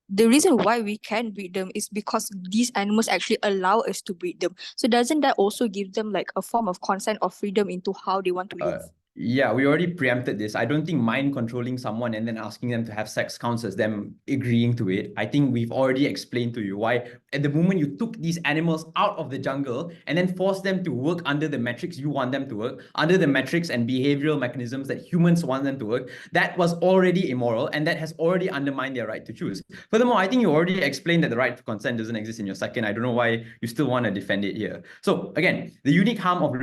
The reason why we can breed them is because these animals actually allow us to breed them. So doesn't that also give them like a form of consent or freedom into how they want to live? Yeah, we already preempted this. I don't think mind controlling someone and then asking them to have sex counts as them agreeing to it. I think we've already explained to you why at the moment you took these animals out of the jungle and then forced them to work under the metrics you want them to work, under the metrics and behavioral mechanisms that humans want them to work, that was already immoral and that has already undermined their right to choose. Furthermore, I think you already explained that the right to consent doesn't exist in your second. I don't know why you still want to defend it here. So again, the unique harm of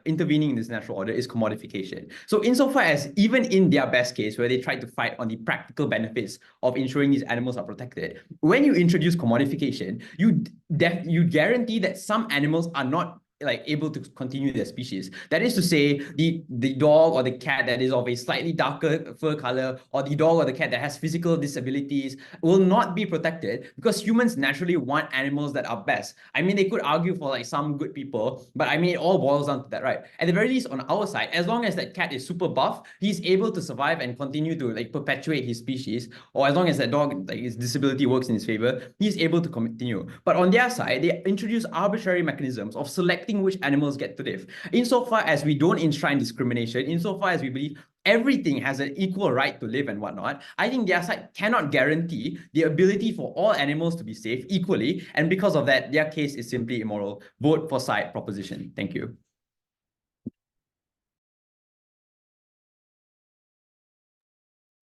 intervening in this natural order is commodification. So insofar as even in their best case, where they try to fight on the practical benefits of ensuring these animals are protected, when you introduce commodification, you guarantee that some animals are not able to continue their species. That is to say, the dog or the cat that is of a slightly darker fur color, or the dog or the cat that has physical disabilities will not be protected because humans naturally want animals that are best. I mean, they could argue for some good people, but I mean, it all boils down to that, right? At the very least, on our side, as long as that cat is super buff, he's able to survive and continue to perpetuate his species, or as long as that dog, his disability works in his favor, he's able to continue. But on their side, they introduce arbitrary mechanisms of selecting which animals get to live. Insofar as we don't enshrine discrimination, insofar as we believe everything has an equal right to live and whatnot, I think their side cannot guarantee the ability for all animals to be safe equally, and because of that, their case is simply immoral. Vote for side proposition. Thank you.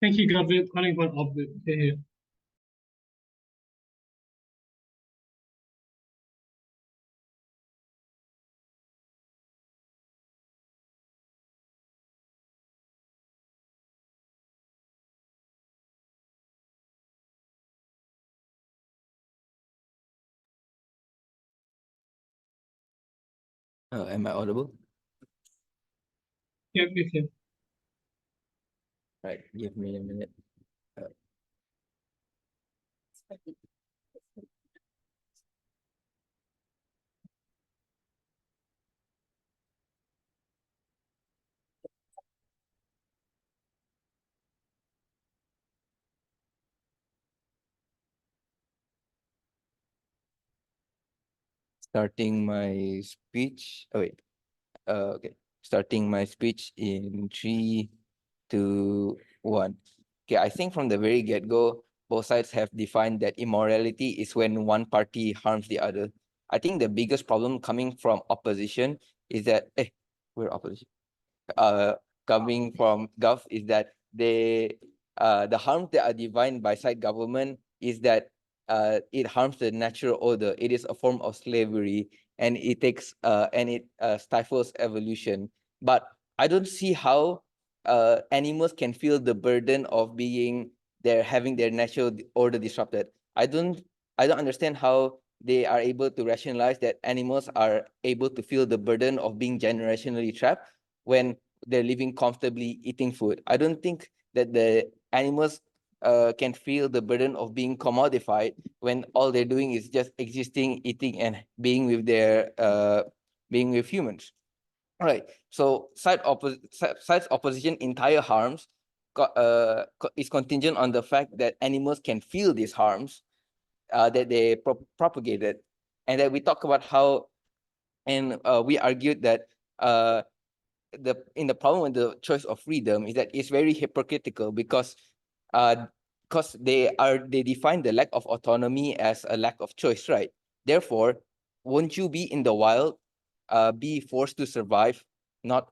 Thank you, Kavi. Calling upon Obvid. Here. Am I audible? Yep, you can. Right, give me a minute. Starting my speech. Oh wait. Okay. Starting my speech in 3, 2, 1. Okay, I think from the very get-go, both sides have defined that immorality is when one party harms the other. I think the biggest problem coming from opposition is that we're opposition. Coming from Gov is that the harms that are defined by side government is that it harms the natural order. It is a form of slavery, and it takes and it stifles evolution. But I don't see how animals can feel the burden of being they're having their natural order disrupted. I don't understand how they are able to rationalize that animals are able to feel the burden of being generationally trapped when they're living comfortably eating food. I don't think that the animals can feel the burden of being commodified when all they're doing is just existing, eating, and being with humans. All right. So side's opposition entire harms is contingent on the fact that animals can feel these harms that they propagated, and that we talk about how, and we argued that the problem with the choice of freedom is that it's very hypocritical because they define the lack of autonomy as a lack of choice, right? Therefore, won't you be in the wild, be forced to survive? Not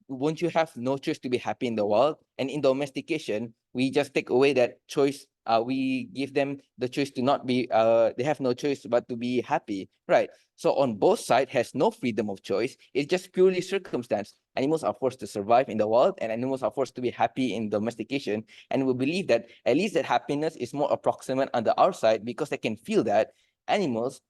won't you have no choice to be happy in the wild? And in domestication, we just take away that choice. We give them the choice to not be. They have no choice but to be happy, right? So on both sides has no freedom of choice. It's just purely circumstance. Animals are forced to survive in the wild, and animals are forced to be happy in domestication. And we believe that at least that happiness is more approximate on the outside because they can feel that. Animals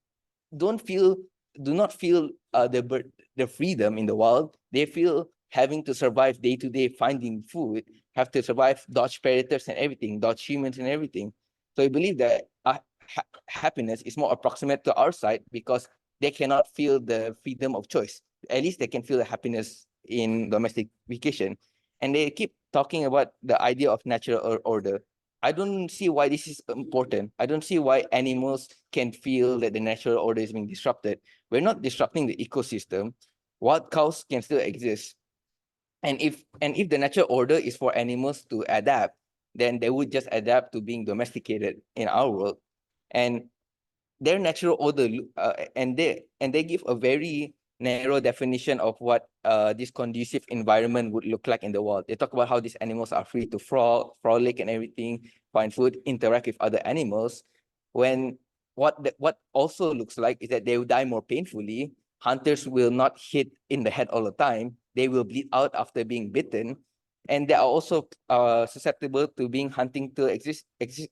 do not feel the freedom in the wild. They feel having to survive day to day, finding food, have to survive, dodge predators and everything, dodge humans and everything. So we believe that happiness is more approximate to our side because they cannot feel the freedom of choice. At least they can feel the happiness in domestication. And they keep talking about the idea of natural order. I don't see why this is important. I don't see why animals can feel that the natural order is being disrupted. We're not disrupting the ecosystem. Wild cows can still exist. And if the natural order is for animals to adapt, then they would just adapt to being domesticated in our world. And their natural order, and they give a very narrow definition of what this conducive environment would look like in the world. They talk about how these animals are free to frolic and everything, find food, interact with other animals. When what also looks like is that they will die more painfully. Hunters will not hit in the head all the time. They will bleed out after being bitten, and they are also susceptible to being hunting to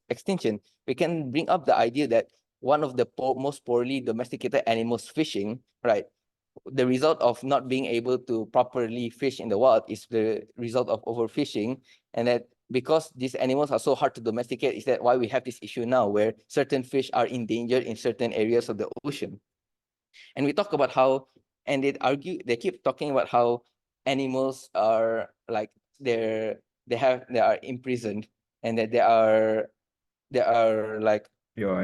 extinction. We can bring up the idea that one of the most poorly domesticated animals, fishing, right? The result of not being able to properly fish in the wild is the result of overfishing. And that because these animals are so hard to domesticate, is that why we have this issue now where certain fish are endangered in certain areas of the ocean. And we talk about how, and they keep talking about how animals are like they are imprisoned, and that they are like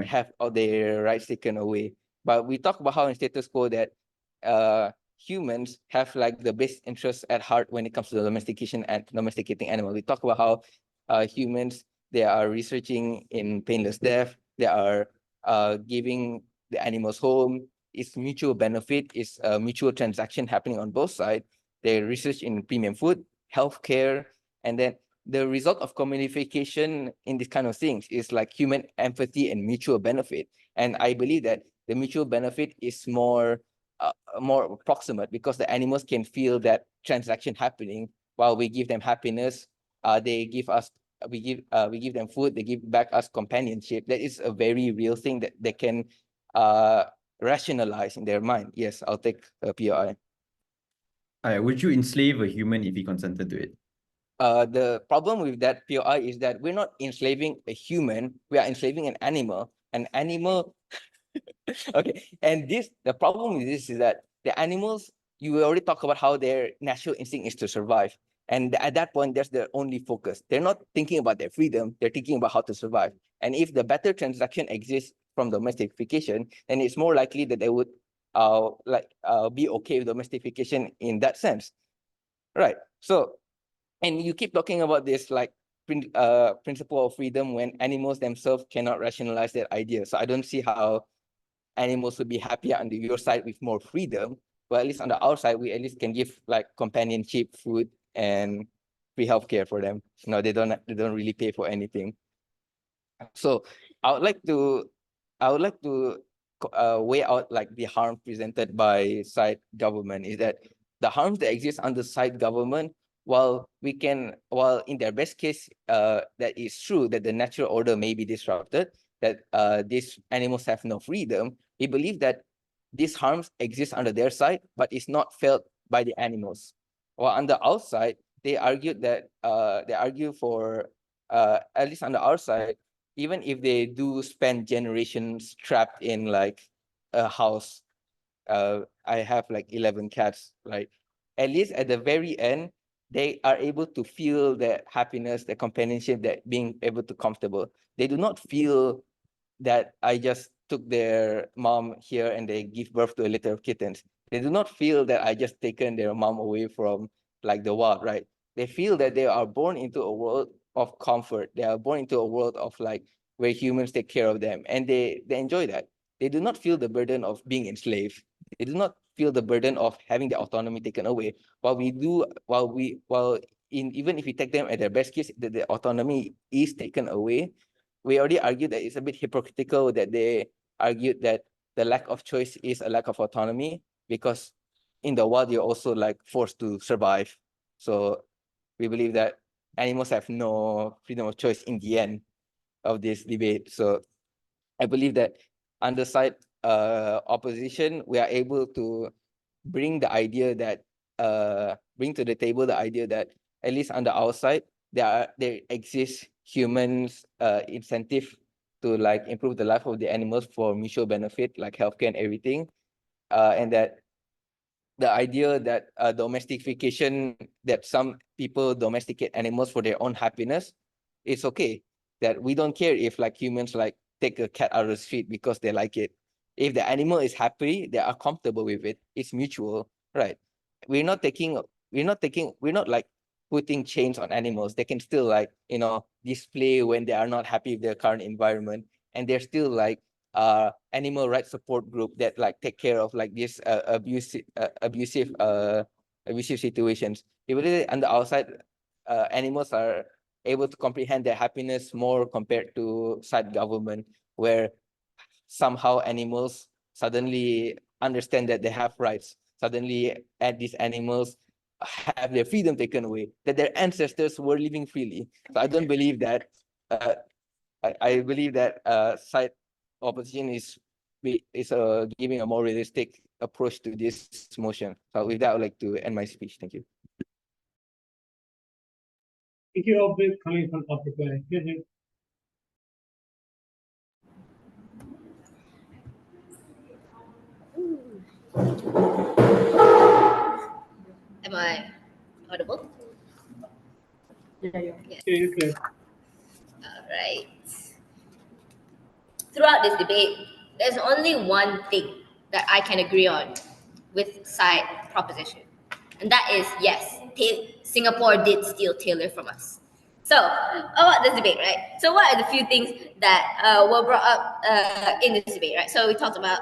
have all their rights taken away. But we talk about how in status quo that humans have like the best interests at heart when it comes to the domestication and domesticating animals. We talk about how humans, they are researching in painless death. They are giving the animals home. It's mutual benefit. It's a mutual transaction happening on both sides. They research in premium food, healthcare, and then the result of communication in this kind of things is like human empathy and mutual benefit. And I believe that the mutual benefit is more proximate because the animals can feel that transaction happening while we give them happiness. They give us, we give them food, they give back us companionship. That is a very real thing that they can rationalize in their mind. Yes, I'll take a POI. Would you enslave a human if he consented to it? The problem with that POI is that we're not enslaving a human, we are enslaving an animal. An animal, okay. And the problem with this is that the animals, you already talk about how their natural instinct is to survive. And at that point, that's their only focus. They're not thinking about their freedom, they're thinking about how to survive. And if the better transaction exists from domestication, then it's more likely that they would be okay with domestication in that sense. Right. So, and you keep talking about this like principle of freedom when animals themselves cannot rationalize that idea. So I don't see how animals would be happier under your side with more freedom, but at least on the outside, we at least can give like companionship, food, and free healthcare for them. No, they don't really pay for anything. So I would like to weigh out like the harm presented by side government. Is that the harms that exist under side government, while in their best case, that is true that the natural order may be disrupted, that these animals have no freedom, we believe that these harms exist under their side, but it's not felt by the animals. While on the outside, they argue for at least on the outside, even if they do spend generations trapped in like a house, I have like 11 cats, right? At least at the very end, they are able to feel the happiness, the companionship, that being able to comfortable. They do not feel that I just took their mom here and they give birth to a litter of kittens. They do not feel that I just taken their mom away from like the wild, right? They feel that they are born into a world of comfort. They are born into a world of like where humans take care of them, and they enjoy that. They do not feel the burden of being enslaved. They do not feel the burden of having their autonomy taken away. Even if we take them at their best case, the autonomy is taken away. We already argued that it's a bit hypocritical that they argued that the lack of choice is a lack of autonomy, because in the wild you're also like forced to survive. So we believe that animals have no freedom of choice in the end of this debate. So I believe that under side opposition, we are able to bring the idea that bring to the table the idea that at least on the outside there exists humans incentive to like improve the life of the animals for mutual benefit, like healthcare and everything, and that the idea that domestication, that some people domesticate animals for their own happiness, it's okay. That we don't care if like humans like take a cat out of the street because they like it. If the animal is happy, they are comfortable with it, it's mutual, right? We're not like putting chains on animals. They can still like, display when they are not happy with their current environment, and they're still like animal rights support group that like take care of like this abusive situations. Even on the outside, animals are able to comprehend their happiness more compared to side government, where somehow animals suddenly understand that they have rights. Suddenly, these animals have their freedom taken away, that their ancestors were living freely. So I don't believe that. I believe that side opposition is giving a more realistic approach to this motion. So with that, I would like to end my speech. Thank you. Thank you all for coming from Africa. Am I audible? Yeah. Yes. Okay. All right. Throughout this debate, there's only one thing that I can agree on with side proposition, and that is yes, Singapore did steal Taylor from us. So about this debate, right? So what are the few things that were brought up in this debate, right? So we talked about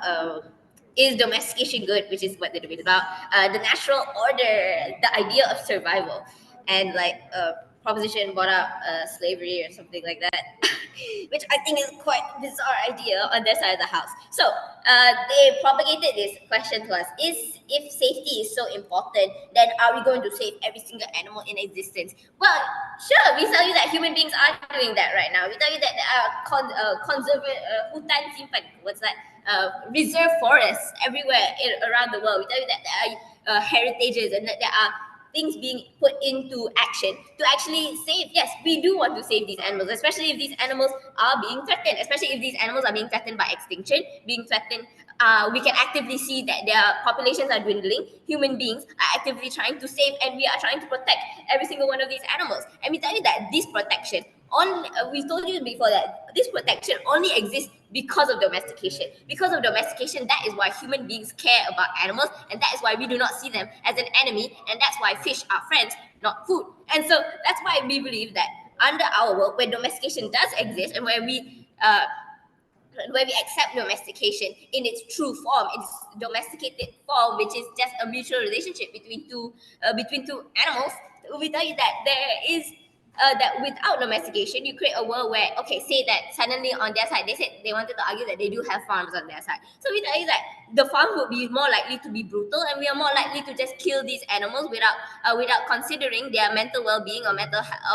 is domestication good, which is what the debate is about, the natural order, the idea of survival, and like proposition brought up slavery or something like that, which I think is quite a bizarre idea on their side of the house. So they propagated this question to us: if safety is so important, then are we going to save every single animal in existence? Well, sure, we tell you that human beings are doing that right now. We tell you that there are hutan simpan, what's that? Reserve forests everywhere around the world. We tell you that there are heritages and that there are things being put into action to actually save. Yes, we do want to save these animals, especially if these animals are being threatened, especially if these animals are being threatened by extinction, being threatened. We can actively see that their populations are dwindling. Human beings are actively trying to save, and we are trying to protect every single one of these animals. And we tell you that this protection, we told you before that this protection only exists because of domestication. Because of domestication, that is why human beings care about animals, and that is why we do not see them as an enemy, and that's why fish are friends, not food. And so that's why we believe that under our world, where domestication does exist and where we accept domestication in its true form, its domesticated form, which is just a mutual relationship between two animals, we tell you that there is that without domestication, you create a world where, okay, say that suddenly on their side, they said they wanted to argue that they do have farms on their side. So we tell you that the farm would be more likely to be brutal, and we are more likely to just kill these animals without considering their mental well-being or mental health,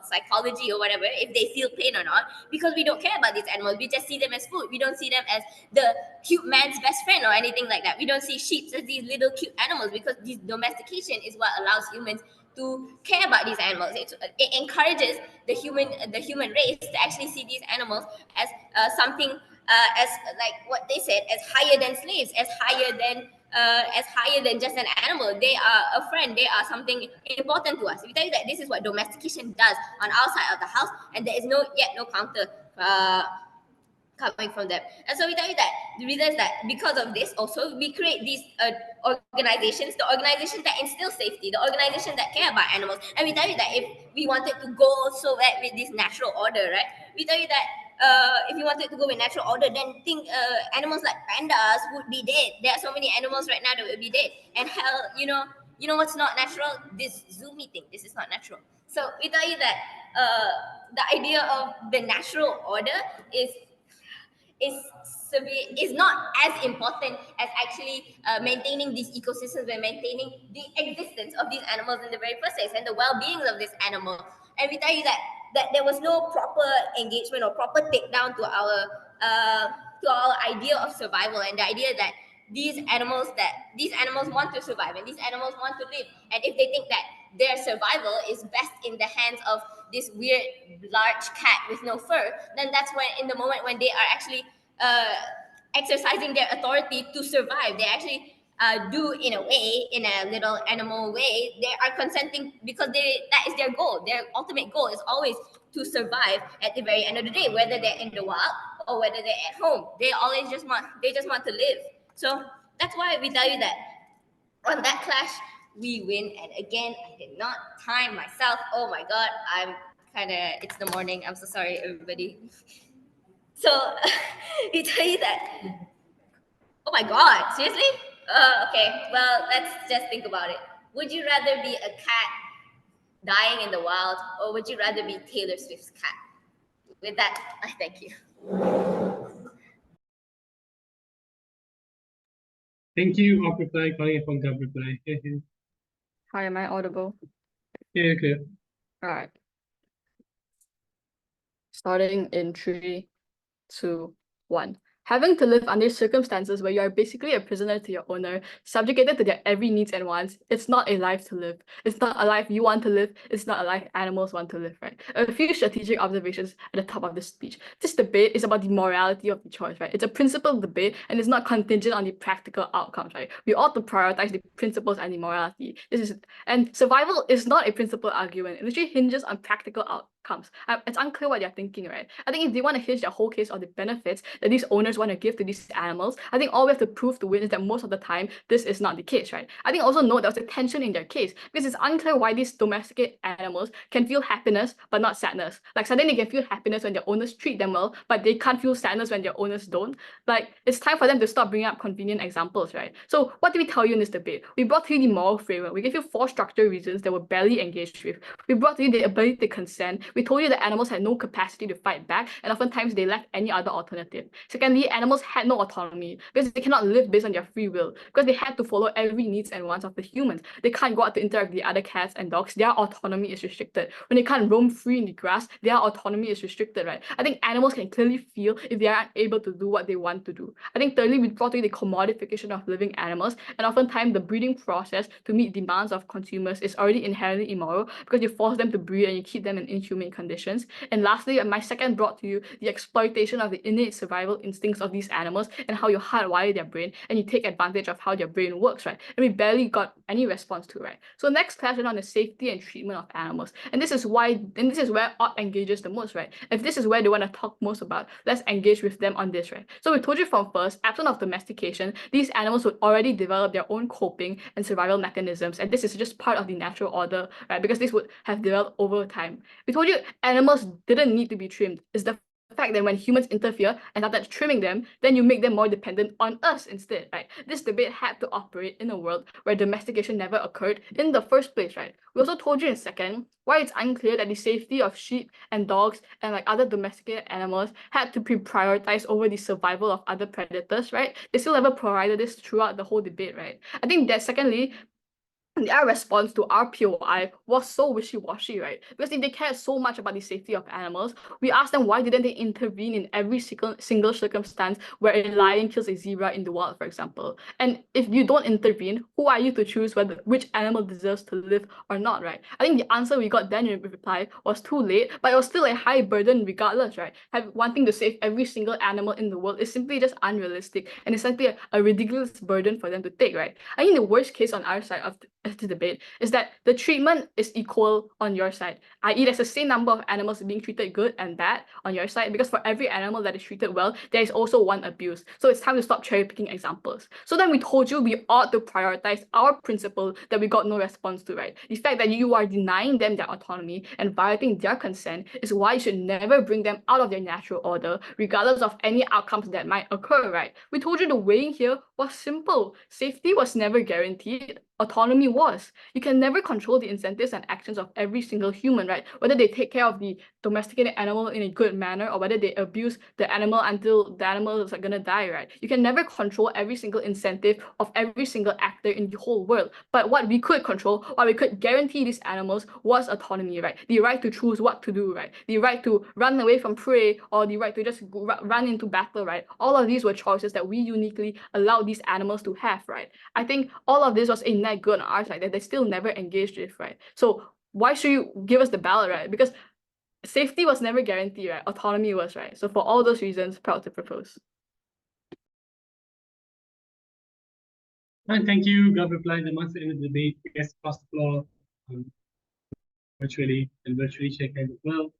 psychology or whatever, if they feel pain or not, because we don't care about these animals. We just see them as food. We don't see them as the cute man's best friend or anything like that. We don't see sheep as these little cute animals, because this domestication is what allows humans to care about these animals. It encourages the human race to actually see these animals as something, as like what they said, as higher than slaves, as higher than just an animal. They are a friend. They are something important to us. We tell you that this is what domestication does on our side of the house, and there is no counter coming from them. And so we tell you that the reason is that because of this, also we create these organizations, the organizations that instill safety, the organizations that care about animals. And we tell you that if we wanted to go so bad with this natural order, right? We tell you that if you wanted to go with natural order, then think animals like pandas would be dead. There are so many animals right now that would be dead. And hell, you know what's not natural? This Zoom meeting. This is not natural. So we tell you that the idea of the natural order is not as important as actually maintaining these ecosystems and maintaining the existence of these animals in the very first place and the well-being of this animal. And we tell you that there was no proper engagement or proper takedown to our idea of survival, and the idea that these animals want to survive and these animals want to live. And if they think that their survival is best in the hands of this weird large cat with no fur, then that's when, in the moment when they are actually exercising their authority to survive, they actually do in a little animal way. They are consenting because that is their goal. Their ultimate goal is always to survive at the very end of the day, whether they're in the wild or whether they're at home. They just want to live. So that's why we tell you that on that clash, we win. And again, I did not time myself. Oh my God, it's the morning. I'm so sorry, everybody. So we tell you that, oh my God, seriously? Okay, well, let's just think about it. Would you rather be a cat dying in the wild, or would you rather be Taylor Swift's cat? With that, I thank you. Thank you, off reply, calling from Gov reply. Hi, am I audible? Yeah, clear. All right. Starting in 3, 2, 1. Having to live under circumstances where you are basically a prisoner to your owner, subjugated to their every needs and wants, it's not a life to live. It's not a life you want to live. It's not a life animals want to live, right? A few strategic observations at the top of this speech. This debate is about the morality of the choice, right? It's a principled debate, and it's not contingent on the practical outcomes, right? We ought to prioritize the principles and the morality. And survival is not a principled argument. It literally hinges on practical outcomes. It's unclear what they're thinking, right? I think if they want to hinge their whole case on the benefits that these owners want to give to these animals, I think all we have to prove to win is that most of the time this is not the case, right? I think also note there was a tension in their case because it's unclear why these domesticated animals can feel happiness but not sadness. Like suddenly they can feel happiness when their owners treat them well, but they can't feel sadness when their owners don't. Like it's time for them to stop bringing up convenient examples, right? So what did we tell you in this debate? We brought to you the moral framework. We gave you 4 structural reasons that were barely engaged with. We brought to you the ability to consent. We told you that animals had no capacity to fight back, and oftentimes they lacked any other alternative. Secondly, animals had no autonomy because they cannot live based on their free will, because they had to follow every needs and wants of the humans. They can't go out to interact with the other cats and dogs. Their autonomy is restricted. When they can't roam free in the grass, their autonomy is restricted, right? I think animals can clearly feel if they aren't able to do what they want to do. I think thirdly, we brought to you the commodification of living animals, and oftentimes the breeding process to meet demands of consumers is already inherently immoral because you force them to breed and you keep them in inhumane conditions. And lastly, my second brought to you the exploitation of the innate survival instincts of these animals and how you hardwire their brain and you take advantage of how their brain works, right? And we barely got any response to, right? So next class is on the safety and treatment of animals. And this is where Ott engages the most, right? If this is where they want to talk most about, let's engage with them on this, right? So we told you from first, absent of domestication, these animals would already develop their own coping and survival mechanisms. And this is just part of the natural order, right? Because this would have developed over time. We told you animals didn't need to be trimmed. It's the fact that when humans interfere and started trimming them, then you make them more dependent on us instead, right? This debate had to operate in a world where domestication never occurred in the first place, right? We also told you in second why it's unclear that the safety of sheep and dogs and like other domesticated animals had to be prioritized over the survival of other predators, right? They still never provided this throughout the whole debate, right? I think that secondly, their response to our POI was so wishy-washy, right? Because if they cared so much about the safety of animals, we asked them why didn't they intervene in every single circumstance where a lion kills a zebra in the wild, for example. And if you don't intervene, who are you to choose which animal deserves to live or not, right? I think the answer we got then in reply was too late, but it was still a high burden regardless, right? Wanting to save every single animal in the world is simply just unrealistic and it's simply a ridiculous burden for them to take, right? I think the worst case on our side of the debate is that the treatment is equal on your side, i.e. there's the same number of animals being treated good and bad on your side, because for every animal that is treated well, there is also one abused. So it's time to stop cherry picking examples. So then we told you we ought to prioritize our principle that we got no response to, right? The fact that you are denying them their autonomy and violating their consent is why you should never bring them out of their natural order, regardless of any outcomes that might occur, right? We told you the weighing here was simple. Safety was never guaranteed. Autonomy was. You can never control the incentives and actions of every single human, right? Whether they take care of the domesticated animal in a good manner or whether they abuse the animal until the animal is gonna die, right? You can never control every single incentive of every single actor in the whole world. But what we could control, what we could guarantee these animals was autonomy, right? The right to choose what to do, right? The right to run away from prey or the right to just run into battle, right? All of these were choices that we uniquely allowed these animals to have, right? I think all of this was a net good on our side that they still never engaged with, right? So why should you give us the ballot, right? Because safety was never guaranteed, right? Autonomy was, right? So for all those reasons, proud to propose. And thank you, Gov replied amongst the end of the debate. Guests across the floor, virtually, and virtually shake hands as well.